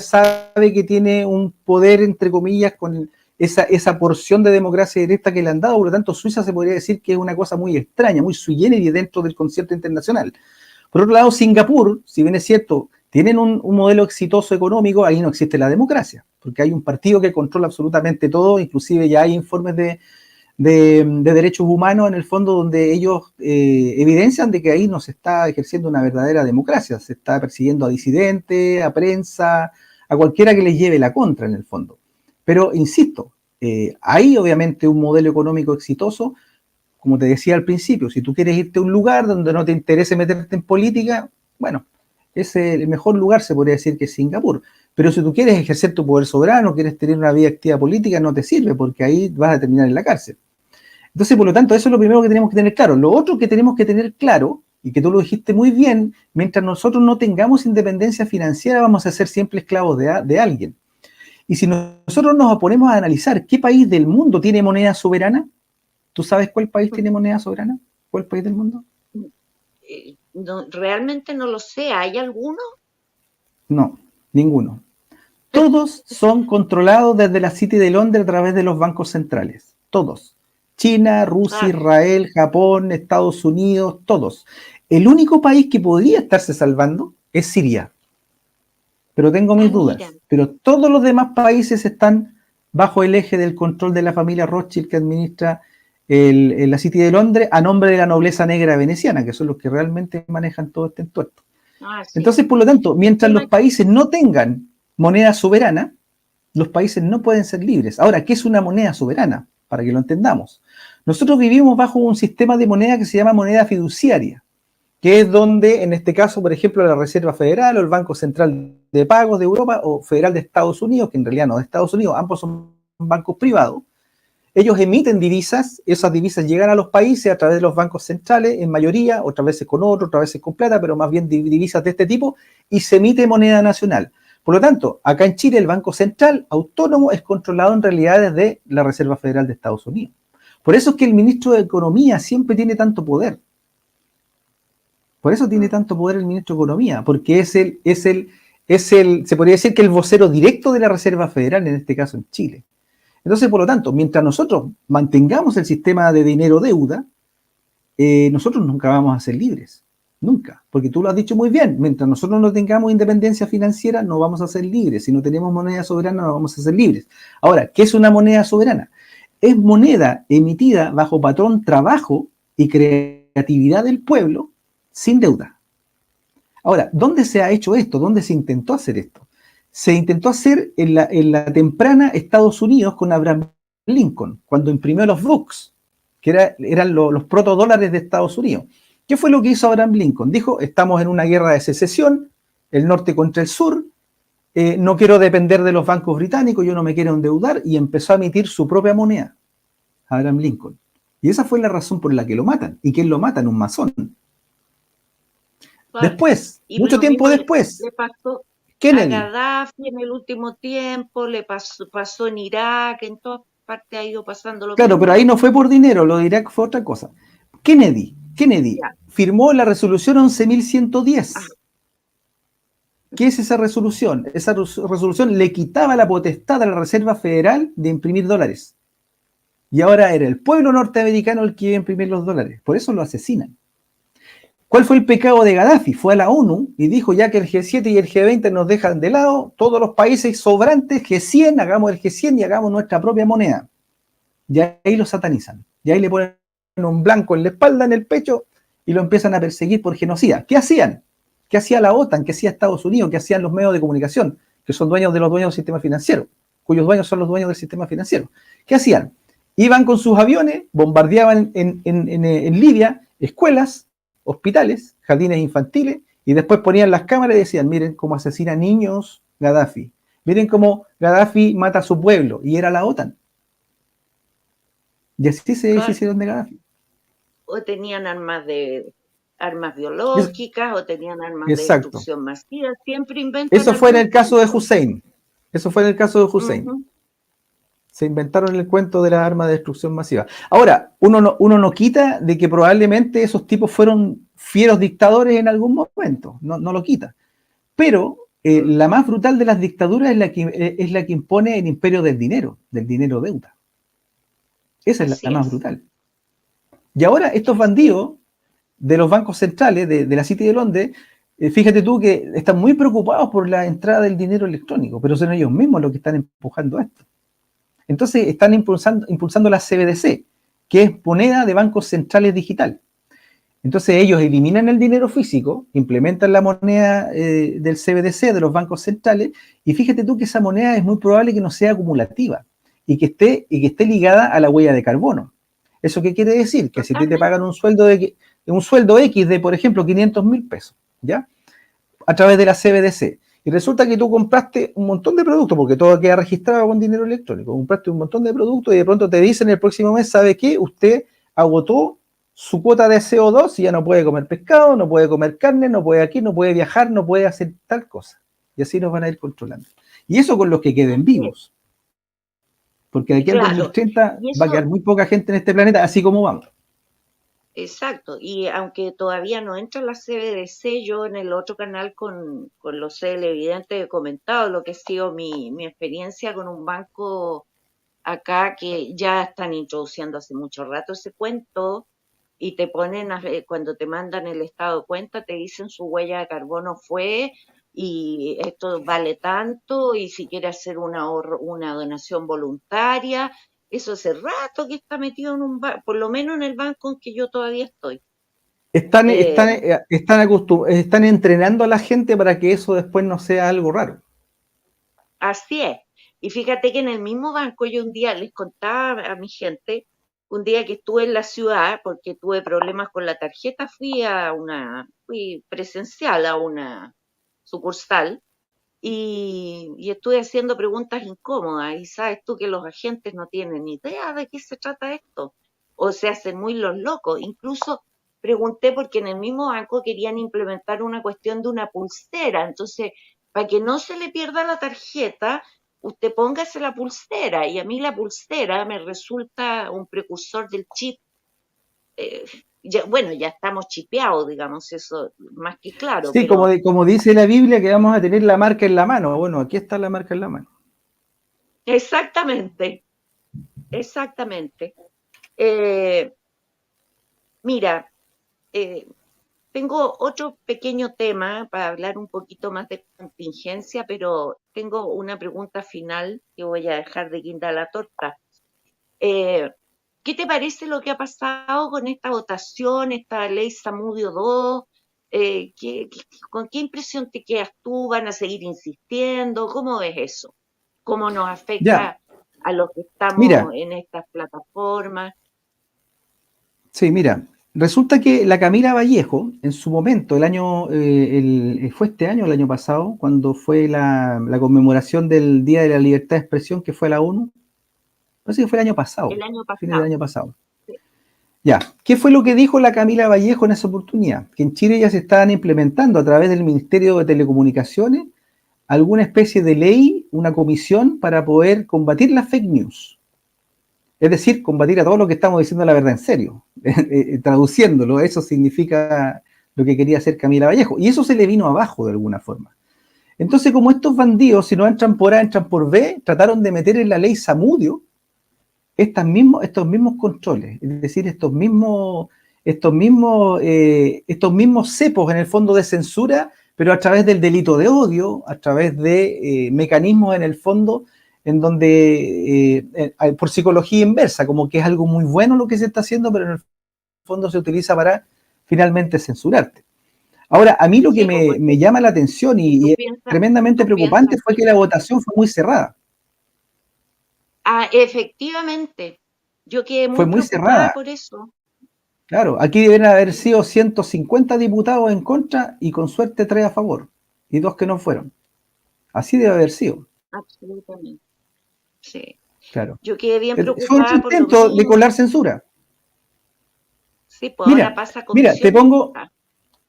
sabe que tiene un poder, entre comillas, con esa porción de democracia directa que le han dado. Por lo tanto, Suiza se podría decir que es una cosa muy extraña, muy sui generis dentro del concierto internacional. Por otro lado, Singapur, si bien es cierto, tienen un modelo exitoso económico, ahí no existe la democracia, porque hay un partido que controla absolutamente todo, inclusive ya hay informes de derechos humanos en el fondo donde ellos evidencian de que ahí no se está ejerciendo una verdadera democracia, se está persiguiendo a disidentes, a prensa, a cualquiera que les lleve la contra en el fondo. Pero, insisto, hay obviamente un modelo económico exitoso, como te decía al principio, si tú quieres irte a un lugar donde no te interese meterte en política, bueno, es el mejor lugar, se podría decir, que es Singapur. Pero si tú quieres ejercer tu poder soberano, quieres tener una vida activa política, no te sirve, porque ahí vas a terminar en la cárcel. Entonces, por lo tanto, eso es lo primero que tenemos que tener claro. Lo otro que tenemos que tener claro, y que tú lo dijiste muy bien, mientras nosotros no tengamos independencia financiera, vamos a ser siempre esclavos de alguien. Y si nosotros nos ponemos a analizar qué país del mundo tiene moneda soberana, ¿tú sabes cuál país tiene moneda soberana? ¿Cuál país del mundo? No, realmente no lo sé. ¿Hay alguno? No, ninguno. Todos son controlados desde la City de Londres a través de los bancos centrales. Todos. China, Rusia, Ah, Israel, Japón, Estados Unidos, todos. El único país que podría estarse salvando es Siria. Pero tengo mis mira. dudas. Pero todos los demás países están bajo el eje del control de la familia Rothschild que administra la City de Londres a nombre de la nobleza negra veneciana, que son los que realmente manejan todo este entuerto. Ah, sí. Entonces, por lo tanto, mientras los Tema- países no tengan moneda soberana, los países no pueden ser libres. Ahora, ¿qué es una moneda soberana? Para que lo entendamos. Nosotros vivimos bajo un sistema de moneda que se llama moneda fiduciaria, que es donde, en este caso, por ejemplo, la Reserva Federal o el Banco Central de Pagos de Europa o Federal de Estados Unidos, que en realidad no de Estados Unidos, ambos son bancos privados, ellos emiten divisas, esas divisas llegan a los países a través de los bancos centrales, en mayoría, otras veces con oro, otras veces con plata, pero más bien divisas de este tipo, y se emite moneda nacional. Por lo tanto, acá en Chile el Banco Central autónomo es controlado en realidad desde la Reserva Federal de Estados Unidos. Por eso es que el ministro de Economía siempre tiene tanto poder. Por eso tiene tanto poder el ministro de Economía, porque se podría decir que el vocero directo de la Reserva Federal, en este caso en Chile. Entonces, por lo tanto, mientras nosotros mantengamos el sistema de dinero-deuda, nosotros nunca vamos a ser libres. Nunca. Porque tú lo has dicho muy bien, mientras nosotros no tengamos independencia financiera, no vamos a ser libres. Si no tenemos moneda soberana, no vamos a ser libres. Ahora, ¿qué es una moneda soberana? Es moneda emitida bajo patrón trabajo y creatividad del pueblo sin deuda. Ahora, ¿dónde se ha hecho esto? ¿Dónde se intentó hacer esto? Se intentó hacer en la temprana Estados Unidos con Abraham Lincoln, cuando imprimió los books, que eran los protodólares de Estados Unidos. ¿Qué fue lo que hizo Abraham Lincoln? Dijo, estamos en una guerra de secesión, el norte contra el sur, no quiero depender de los bancos británicos, yo no me quiero endeudar, y empezó a emitir su propia moneda, Abraham Lincoln. Y esa fue la razón por la que lo matan. ¿Y quién lo matan? Un masón. Claro. Después, Y mucho lo tiempo mismo después, le pasó a Kennedy. Gaddafi en el último tiempo, pasó en Irak, en todas partes ha ido pasando lo Claro, pero mismo. ahí no fue por dinero, lo de Irak fue otra cosa. Kennedy Ya. firmó la resolución Ah, 11.110. ¿Qué es esa resolución? Esa resolución le quitaba la potestad a la Reserva Federal de imprimir dólares. Y ahora era el pueblo norteamericano el que iba a imprimir los dólares. Por eso lo asesinan. ¿Cuál fue el pecado de Gaddafi? Fue a la ONU y dijo, ya que el G7 y el G20 nos dejan de lado, todos los países sobrantes, G100, hagamos el G100 y hagamos nuestra propia moneda. Y ahí lo satanizan. Y ahí le ponen un blanco en la espalda, en el pecho, y lo empiezan a perseguir por genocida. ¿Qué hacían? ¿Qué hacía la OTAN? ¿Qué hacía Estados Unidos? ¿Qué hacían los medios de comunicación? Que son dueños de los dueños del sistema financiero, cuyos dueños son los dueños del sistema financiero. ¿Qué hacían? Iban con sus aviones, bombardeaban en Libia escuelas, hospitales, jardines infantiles, y después ponían las cámaras y decían, miren cómo asesina niños Gaddafi, miren cómo Gaddafi mata a su pueblo, y era la OTAN. Y así se claro. deshicieron de Gaddafi. O tenían armas Es, biológicas, o tenían armas de exacto. destrucción masiva. Siempre inventan Eso fue en algún el caso de cuento. Hussein. Eso fue en el caso de Hussein. Ujú. Se inventaron el cuento de las armas de destrucción masiva. Ahora, uno no quita de que probablemente esos tipos fueron fieros dictadores en algún momento. No, no lo quita. Pero Mm. la más brutal de las dictaduras es la que impone el imperio del dinero deuda. Esa es Así la más es, brutal. Y ahora estos así es. bandidos de los bancos centrales de la City de Londres, fíjate tú que están muy preocupados por la entrada del dinero electrónico, pero son ellos mismos los que están empujando esto. Entonces están impulsando la CBDC, que es moneda de bancos centrales digital. Entonces ellos eliminan el dinero físico, implementan la moneda del CBDC, de los bancos centrales, y fíjate tú que esa moneda es muy probable que no sea acumulativa y que esté ligada a la huella de carbono. ¿Eso qué quiere decir? Que si te Totalmente. pagan un sueldo X de, por ejemplo, 500.000 pesos, ¿ya? A través de la CBDC. Y resulta que tú compraste un montón de productos, porque todo queda registrado con dinero electrónico. Compraste un montón de productos y de pronto te dicen el próximo mes, ¿sabe qué? Usted agotó su cuota de CO2 y ya no puede comer pescado, no puede comer carne, no puede aquí, no puede viajar, no puede hacer tal cosa. Y así nos van a ir controlando. Y eso con los que queden Así es. vivos, porque de aquí al Claro. 2030 Y va a eso, quedar muy poca gente en este planeta, así como vamos. exacto. Y aunque todavía no entra la CBDC, yo en el otro canal con los televidentes he comentado lo que ha sido mi experiencia con un banco acá que ya están introduciendo hace mucho rato ese cuento y te ponen, cuando te mandan el estado de cuenta, te dicen su huella de carbono fue y esto vale tanto y si quiere hacer una donación voluntaria, eso hace rato que está metido en un banco, por lo menos en el banco en que yo todavía estoy. Eh, Están entrenando a la gente para que eso después no sea algo raro. Así es. Y fíjate que en el mismo banco yo un día les contaba a mi gente, un día que estuve en la ciudad, porque tuve problemas con la tarjeta, fui presencial a una sucursal y estuve haciendo preguntas incómodas. Y sabes tú que los agentes no tienen ni idea de qué se trata esto, o se hacen muy los locos. Incluso pregunté porque en el mismo banco querían implementar una cuestión de una pulsera. Entonces, para que no se le pierda la tarjeta, usted póngase la pulsera. Y a mí la pulsera me resulta un precursor del chip. eh, ya, bueno, ya estamos chipeados, digamos, eso más que claro, Sí, pero como dice la Biblia, que vamos a tener la marca en la mano. Bueno, aquí está la marca en la mano. exactamente, exactamente. Eh, Mira, eh, tengo otro pequeño tema para hablar un poquito más de contingencia, pero tengo una pregunta final que voy a dejar de guinda a la torta. Eh, ¿Qué te parece lo que ha pasado con esta votación, esta ley Samudio 2? ¿Con qué impresión te quedas tú? ¿Van a seguir insistiendo? ¿Cómo ves eso? ¿Cómo nos Ya, afecta a los que estamos mira, en estas plataformas? sí, mira. Resulta que la Camila Vallejo, en su momento, fue este año o el año pasado, cuando fue la conmemoración del Día de la Libertad de Expresión, que fue la ONU, parece que fue el año pasado, El año fines del pasado. año pasado. Sí. Ya, ¿qué fue lo que dijo la Camila Vallejo en esa oportunidad? Que en Chile ya se estaban implementando a través del Ministerio de Telecomunicaciones alguna especie de ley, una comisión para poder combatir las fake news. Es decir, combatir a todo lo que estamos diciendo la verdad en serio. Traduciéndolo, eso significa lo que quería hacer Camila Vallejo. Y eso se le vino abajo de alguna forma. Entonces, como estos bandidos, si no entran por A, entran por B, trataron de meter en la ley Zamudio estos mismos controles, es decir, estos mismos cepos en el fondo de censura, pero a través del delito de odio, a través de mecanismos en el fondo en donde, por psicología inversa, como que es algo muy bueno lo que se está haciendo, pero en el fondo se utiliza para finalmente censurarte. Ahora, a mí lo que Sí, pues me porque llama la atención y tú es piensas, tremendamente tú piensas preocupante fue que la votación fue muy cerrada. efectivamente, yo quedé Fue muy muy preocupada cerrada. por eso. Claro, aquí deben haber sido 150 diputados en contra y con suerte 3 a favor y 2 que no fueron. Así debe haber sido, Absolutamente, sí. claro. Yo quedé bien Fue un preocupada por lo intento de colar mismo. censura. Sí, pues ahora Mira, pasa a mira, te comisión pongo, ética.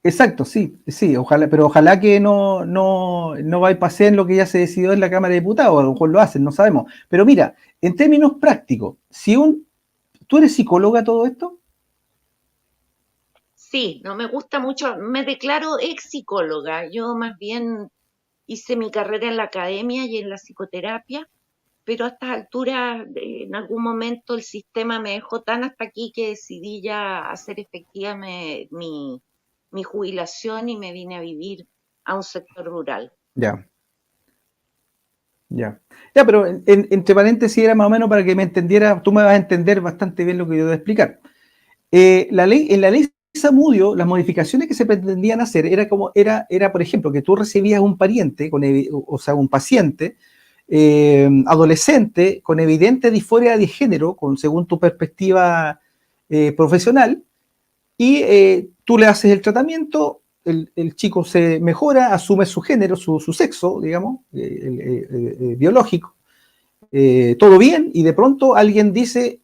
exacto, sí, sí, ojalá, pero ojalá que no bypasseen lo que ya se decidió en la Cámara de Diputados, a lo mejor lo hacen, no sabemos. Pero mira, en términos prácticos, ¿tú eres psicóloga todo esto? Sí, no me gusta mucho, me declaro ex psicóloga. Yo más bien hice mi carrera en la academia y en la psicoterapia, pero a estas alturas, en algún momento el sistema me dejó tan hasta aquí que decidí ya hacer efectiva mi jubilación y me vine a vivir a un sector rural. Ya, ya. Ya, pero entre paréntesis era más o menos para que me entendiera, tú me vas a entender bastante bien lo que yo voy a explicar. En la ley Zamudio, las modificaciones que se pretendían hacer era, por ejemplo, que tú recibías un pariente, o sea, un paciente adolescente con evidente disforia de género, según tu perspectiva profesional, y tú le haces el tratamiento, el chico se mejora, asume su género, su sexo, digamos, biológico, todo bien, y de pronto alguien dice,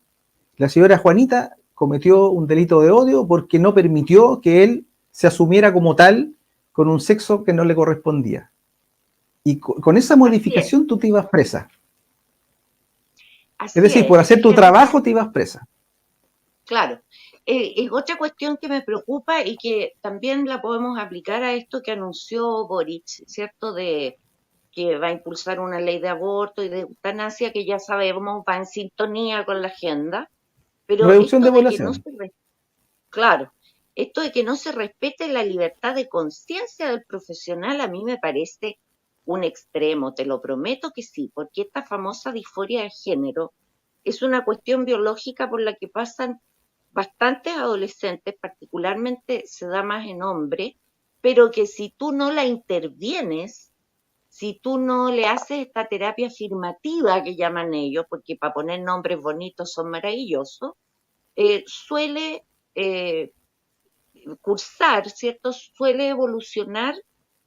la señora Juanita cometió un delito de odio porque no permitió que él se asumiera como tal con un sexo que no le correspondía. Y con esa modificación tú te ibas presa. Es Así decir, por es, hacer tu trabajo te ibas presa. claro. Es otra cuestión que me preocupa y que también la podemos aplicar a esto que anunció Boric, ¿cierto? De que va a impulsar una ley de aborto y de eutanasia que ya sabemos va en sintonía con la agenda, pero Reducción esto de de que no se, población. claro, esto de que no se respete la libertad de conciencia del profesional a mí me parece un extremo, te lo prometo que sí, porque esta famosa disforia de género es una cuestión biológica por la que pasan bastantes adolescentes, particularmente se da más en hombres, pero que si tú no la intervienes, si tú no le haces esta terapia afirmativa que llaman ellos, porque para poner nombres bonitos son maravillosos, suele eh, cursar, ¿cierto? Suele evolucionar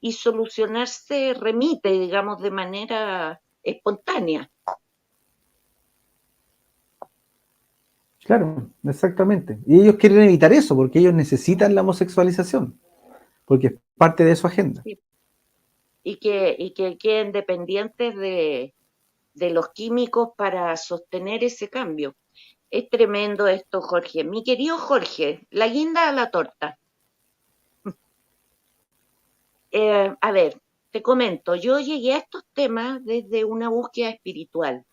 y solucionarse, remite, digamos, de manera espontánea. Claro, exactamente. Y ellos quieren evitar eso porque ellos necesitan la homosexualización, porque es parte de su agenda. ¿Sí? Y que queden dependientes de los químicos para sostener ese cambio. Es tremendo esto, Jorge. Mi querido Jorge, la guinda a la torta. A ver, te comento, yo llegué a estos temas desde una búsqueda espiritual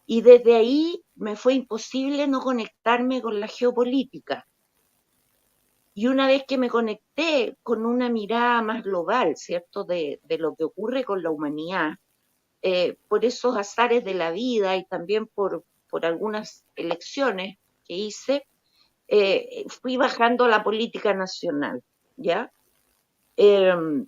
y desde ahí me fue imposible no conectarme con la geopolítica. Y una vez que me conecté con una mirada más global, ¿cierto?, de lo que ocurre con la humanidad, por esos azares de la vida y también por algunas elecciones que hice, fui bajando a la política nacional, ¿ya? Em,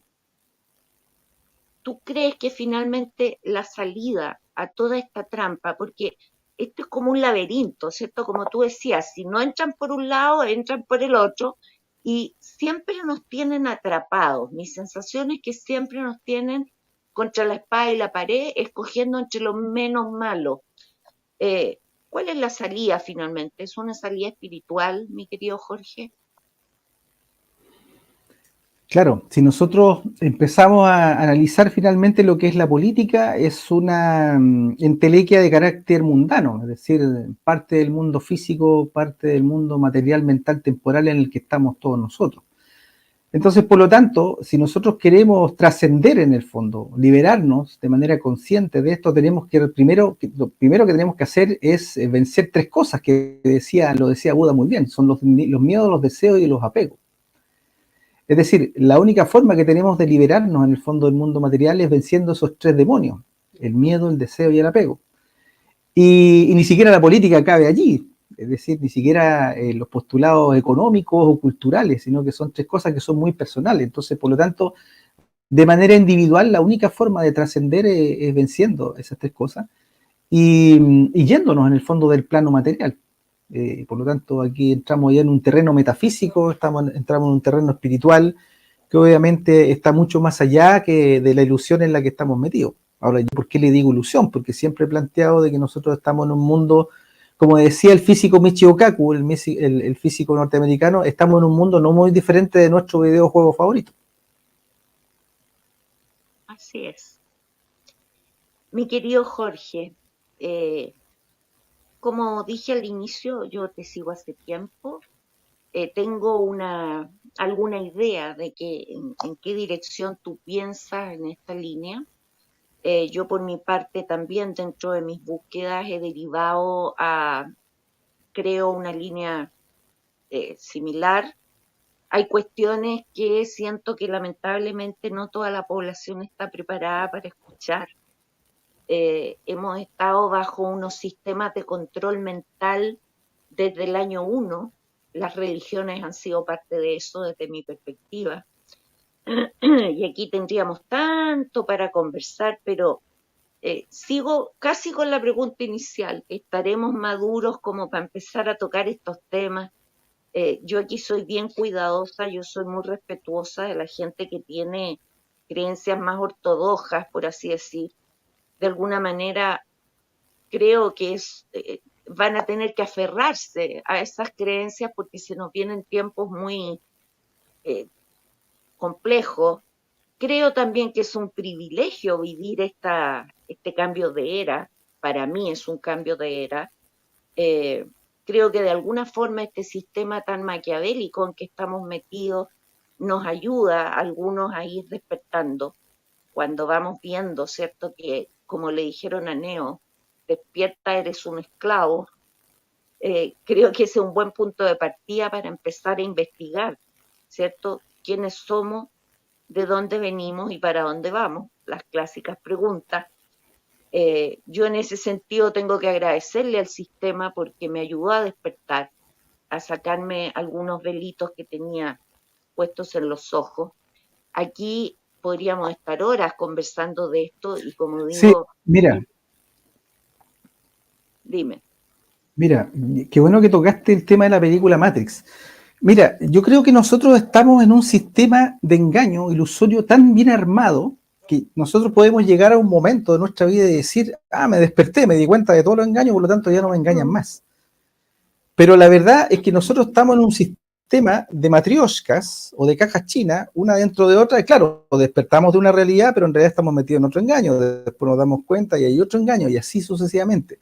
¿Tú crees que finalmente la salida a toda esta trampa, porque esto es como un laberinto, ¿cierto? Como tú decías, si no entran por un lado, entran por el otro y siempre nos tienen atrapados. Mi sensación es que siempre nos tienen contra la espada y la pared, escogiendo entre lo menos malo. Eh, ¿Cuál es la salida finalmente? ¿Es una salida espiritual, mi querido Jorge? Claro, si nosotros empezamos a analizar finalmente lo que es la política, es una entelequia de carácter mundano, es decir, parte del mundo físico, parte del mundo material, mental, temporal en el que estamos todos nosotros. Entonces, por lo tanto, si nosotros queremos trascender en el fondo, liberarnos de manera consciente de esto, tenemos que, lo primero que tenemos que hacer es vencer tres cosas que lo decía Buda muy bien, son los miedos, los deseos y los apegos. Es decir, la única forma que tenemos de liberarnos en el fondo del mundo material es venciendo esos tres demonios, el miedo, el deseo y el apego. Y ni siquiera la política cabe allí, es decir, ni siquiera los postulados económicos o culturales, sino que son tres cosas que son muy personales. Entonces, por lo tanto, de manera individual, la única forma de trascender es venciendo esas tres cosas y yéndonos en el fondo del plano material. Por lo tanto, aquí entramos ya en un terreno metafísico, entramos en un terreno espiritual, que obviamente está mucho más allá que de la ilusión en la que estamos metidos. Ahora, ¿por qué le digo ilusión? Porque siempre he planteado de que nosotros estamos en un mundo, como decía el físico Michio Kaku, el físico norteamericano, estamos en un mundo no muy diferente de nuestro videojuego favorito. Así es. Mi querido Jorge, como dije al inicio, yo te sigo hace tiempo. Tengo alguna idea de en qué dirección tú piensas en esta línea. Yo por mi parte también dentro de mis búsquedas he derivado creo, una línea similar. Hay cuestiones que siento que lamentablemente no toda la población está preparada para escuchar. Hemos estado bajo unos sistemas de control mental desde el año 1. Las religiones han sido parte de eso desde mi perspectiva. Y aquí tendríamos tanto para conversar, pero sigo casi con la pregunta inicial. ¿Estaremos maduros como para empezar a tocar estos temas? Yo aquí soy bien cuidadosa, yo soy muy respetuosa de la gente que tiene creencias más ortodoxas, por así decir. De alguna manera creo que van a tener que aferrarse a esas creencias porque se nos vienen tiempos muy eh, complejos. Creo también que es un privilegio vivir este cambio de era. Para mí es un cambio de era. Eh, Creo que de alguna forma este sistema tan maquiavélico en que estamos metidos nos ayuda a algunos a ir despertando cuando vamos viendo, ¿cierto? Que como le dijeron a Neo, despierta, eres un esclavo. Creo que ese es un buen punto de partida para empezar a investigar, ¿cierto? ¿Quiénes somos? ¿De dónde venimos y para dónde vamos? Las clásicas preguntas. Yo en ese sentido tengo que agradecerle al sistema porque me ayudó a despertar, a sacarme algunos velitos que tenía puestos en los ojos. Aquí podríamos estar horas conversando de esto y como Sí, digo, mira, dime. Mira, qué bueno que tocaste el tema de la película Matrix. Mira, yo creo que nosotros estamos en un sistema de engaño ilusorio tan bien armado que nosotros podemos llegar a un momento de nuestra vida y decir, me desperté, me di cuenta de todos los engaños, por lo tanto ya no me engañan más. Pero la verdad es que nosotros estamos en un sistema de matrioshkas o de cajas chinas, una dentro de otra, y claro, despertamos de una realidad, pero en realidad estamos metidos en otro engaño, después nos damos cuenta y hay otro engaño, y así sucesivamente.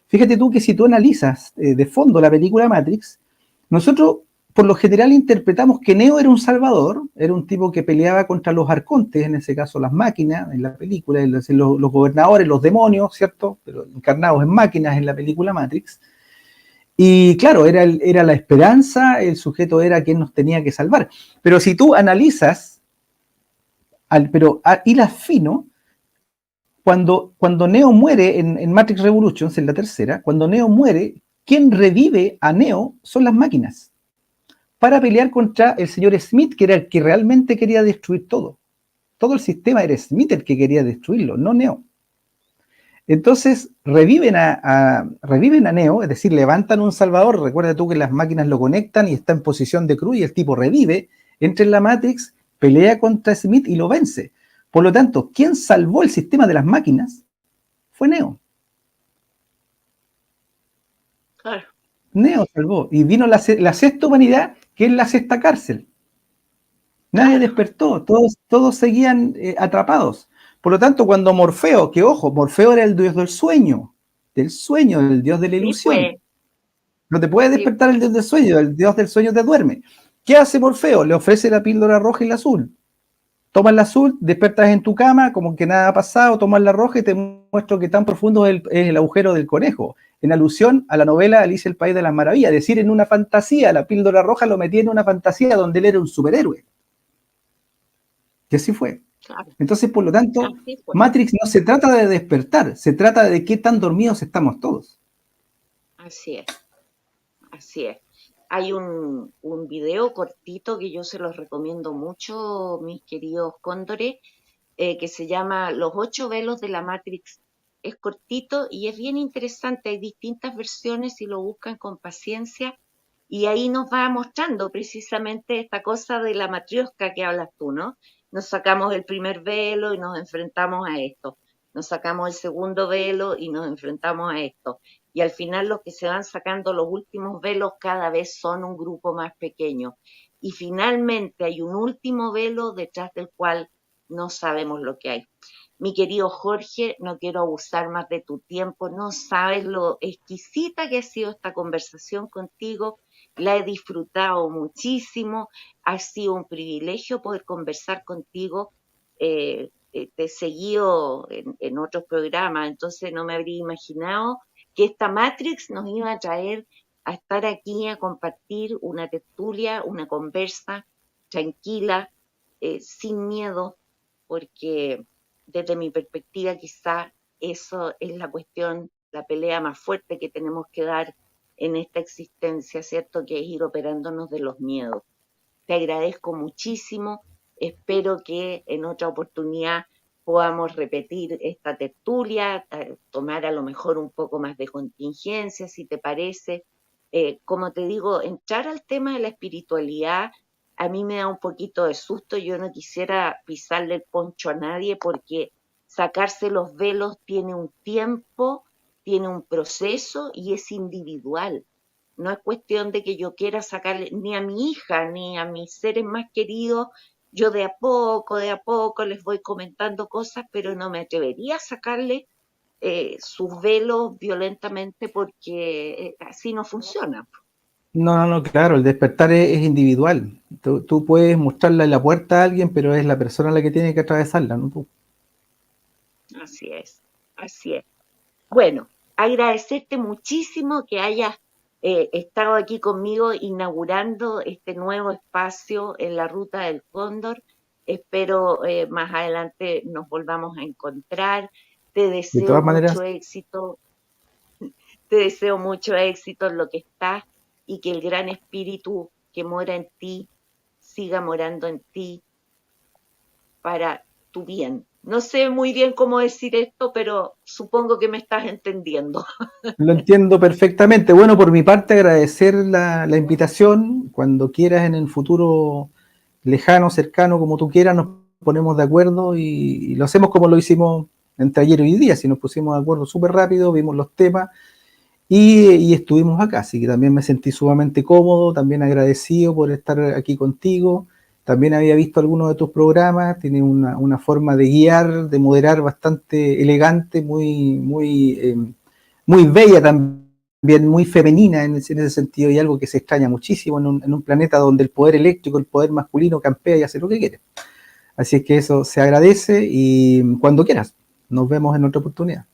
Fíjate tú que si tú analizas de fondo la película Matrix, nosotros por lo general interpretamos que Neo era un salvador, era un tipo que peleaba contra los arcontes, en ese caso las máquinas, en la película, los gobernadores, los demonios, ¿cierto? Pero encarnados en máquinas en la película Matrix. Y claro, era la esperanza, el sujeto era quien nos tenía que salvar. Pero si tú analizas, hilas fino, cuando Neo muere en Matrix Revolutions, en la tercera, cuando Neo muere, quien revive a Neo son las máquinas para pelear contra el señor Smith, que era el que realmente quería destruir todo. Todo el sistema era Smith el que quería destruirlo, no Neo. Entonces reviven a Neo, es decir, levantan un salvador. Recuerda tú que las máquinas lo conectan y está en posición de cruz y el tipo revive, entra en la Matrix, pelea contra Smith y lo vence. Por lo tanto, quien salvó el sistema de las máquinas fue Neo. claro, Neo salvó. Y vino la sexta humanidad, que es la sexta cárcel. Nadie claro. despertó, todos seguían atrapados. Por lo tanto, cuando Morfeo, que ojo, Morfeo era el dios del sueño, el dios de la Sí, pues, ilusión. No te puede sí, despertar pues, el dios del sueño te duerme. ¿Qué hace Morfeo? Le ofrece la píldora roja y la azul. Tomas la azul, despiertas en tu cama, como que nada ha pasado, tomas la roja y te muestro que tan profundo es el agujero del conejo. En alusión a la novela Alicia el País de las Maravillas, es decir, en una fantasía, la píldora roja lo metía en una fantasía donde él era un superhéroe. Y así fue. claro, Entonces, por lo tanto, así fue. Matrix no se trata de despertar, se trata de qué tan dormidos estamos todos. Así es, así es. Hay un video cortito que yo se los recomiendo mucho, mis queridos cóndores, que se llama Los 8 velos de la Matrix. Es cortito y es bien interesante. Hay distintas versiones si lo buscan con paciencia. Y ahí nos va mostrando precisamente esta cosa de la matriosca que hablas tú, ¿no? Nos sacamos el primer velo y nos enfrentamos a esto. Nos sacamos el segundo velo y nos enfrentamos a esto. Y al final los que se van sacando los últimos velos cada vez son un grupo más pequeño. Y finalmente hay un último velo detrás del cual no sabemos lo que hay. Mi querido Jorge, no quiero abusar más de tu tiempo, no sabes lo exquisita que ha sido esta conversación contigo, la he disfrutado muchísimo, ha sido un privilegio poder conversar contigo, te he seguido en otros programas, entonces no me habría imaginado que esta Matrix nos iba a traer a estar aquí a compartir una tertulia, una conversa tranquila, sin miedo, porque desde mi perspectiva quizá eso es la cuestión, la pelea más fuerte que tenemos que dar en esta existencia, ¿cierto? Que es ir operándonos de los miedos. Te agradezco muchísimo, espero que en otra oportunidad podamos repetir esta tertulia, tomar a lo mejor un poco más de contingencia, si te parece. Como te digo, entrar al tema de la espiritualidad a mí me da un poquito de susto, yo no quisiera pisarle el poncho a nadie porque sacarse los velos tiene un tiempo, tiene un proceso y es individual. No es cuestión de que yo quiera sacarle ni a mi hija ni a mis seres más queridos. Yo de a poco les voy comentando cosas, pero no me atrevería a sacarle sus velos violentamente porque así no funciona. No, claro, el despertar es individual. Tú puedes mostrarle la puerta a alguien, pero es la persona la que tiene que atravesarla, no tú. Así es, así es. Bueno, agradecerte muchísimo que hayas estado aquí conmigo inaugurando este nuevo espacio en la Ruta del Cóndor. Espero más adelante nos volvamos a encontrar. Te De deseo todas maneras, mucho éxito, te deseo mucho éxito en lo que estás y que el gran espíritu que mora en ti siga morando en ti para tu bien. No sé muy bien cómo decir esto, pero supongo que me estás entendiendo. lo entiendo perfectamente. Bueno, por mi parte, agradecer la invitación. Cuando quieras en el futuro lejano, cercano, como tú quieras, nos ponemos de acuerdo y lo hacemos como lo hicimos entre ayer y hoy día. Si nos pusimos de acuerdo súper rápido, vimos los temas y estuvimos acá. Así que también me sentí sumamente cómodo, también agradecido por estar aquí contigo. También había visto algunos de tus programas, tiene una forma de guiar, de moderar bastante elegante, muy bella también, muy femenina en ese sentido y algo que se extraña muchísimo en un planeta donde el poder eléctrico, el poder masculino campea y hace lo que quiere. Así es que eso se agradece y cuando quieras, nos vemos en otra oportunidad.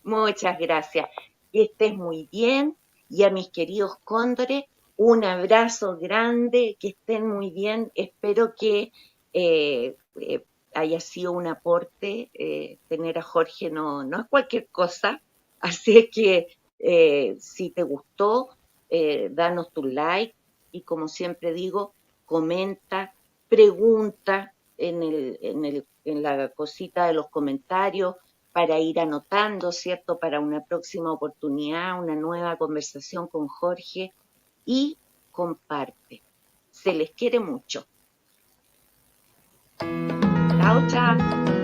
Muchas gracias. Que estés muy bien y a mis queridos cóndores, un abrazo grande, que estén muy bien. Espero que haya sido un aporte. Tener a Jorge no es cualquier cosa. Así es que si te gustó, danos tu like y como siempre digo, comenta, pregunta en la cosita de los comentarios para ir anotando, ¿cierto? Para una próxima oportunidad, una nueva conversación con Jorge y comparte. Se les quiere mucho. Chao, chao.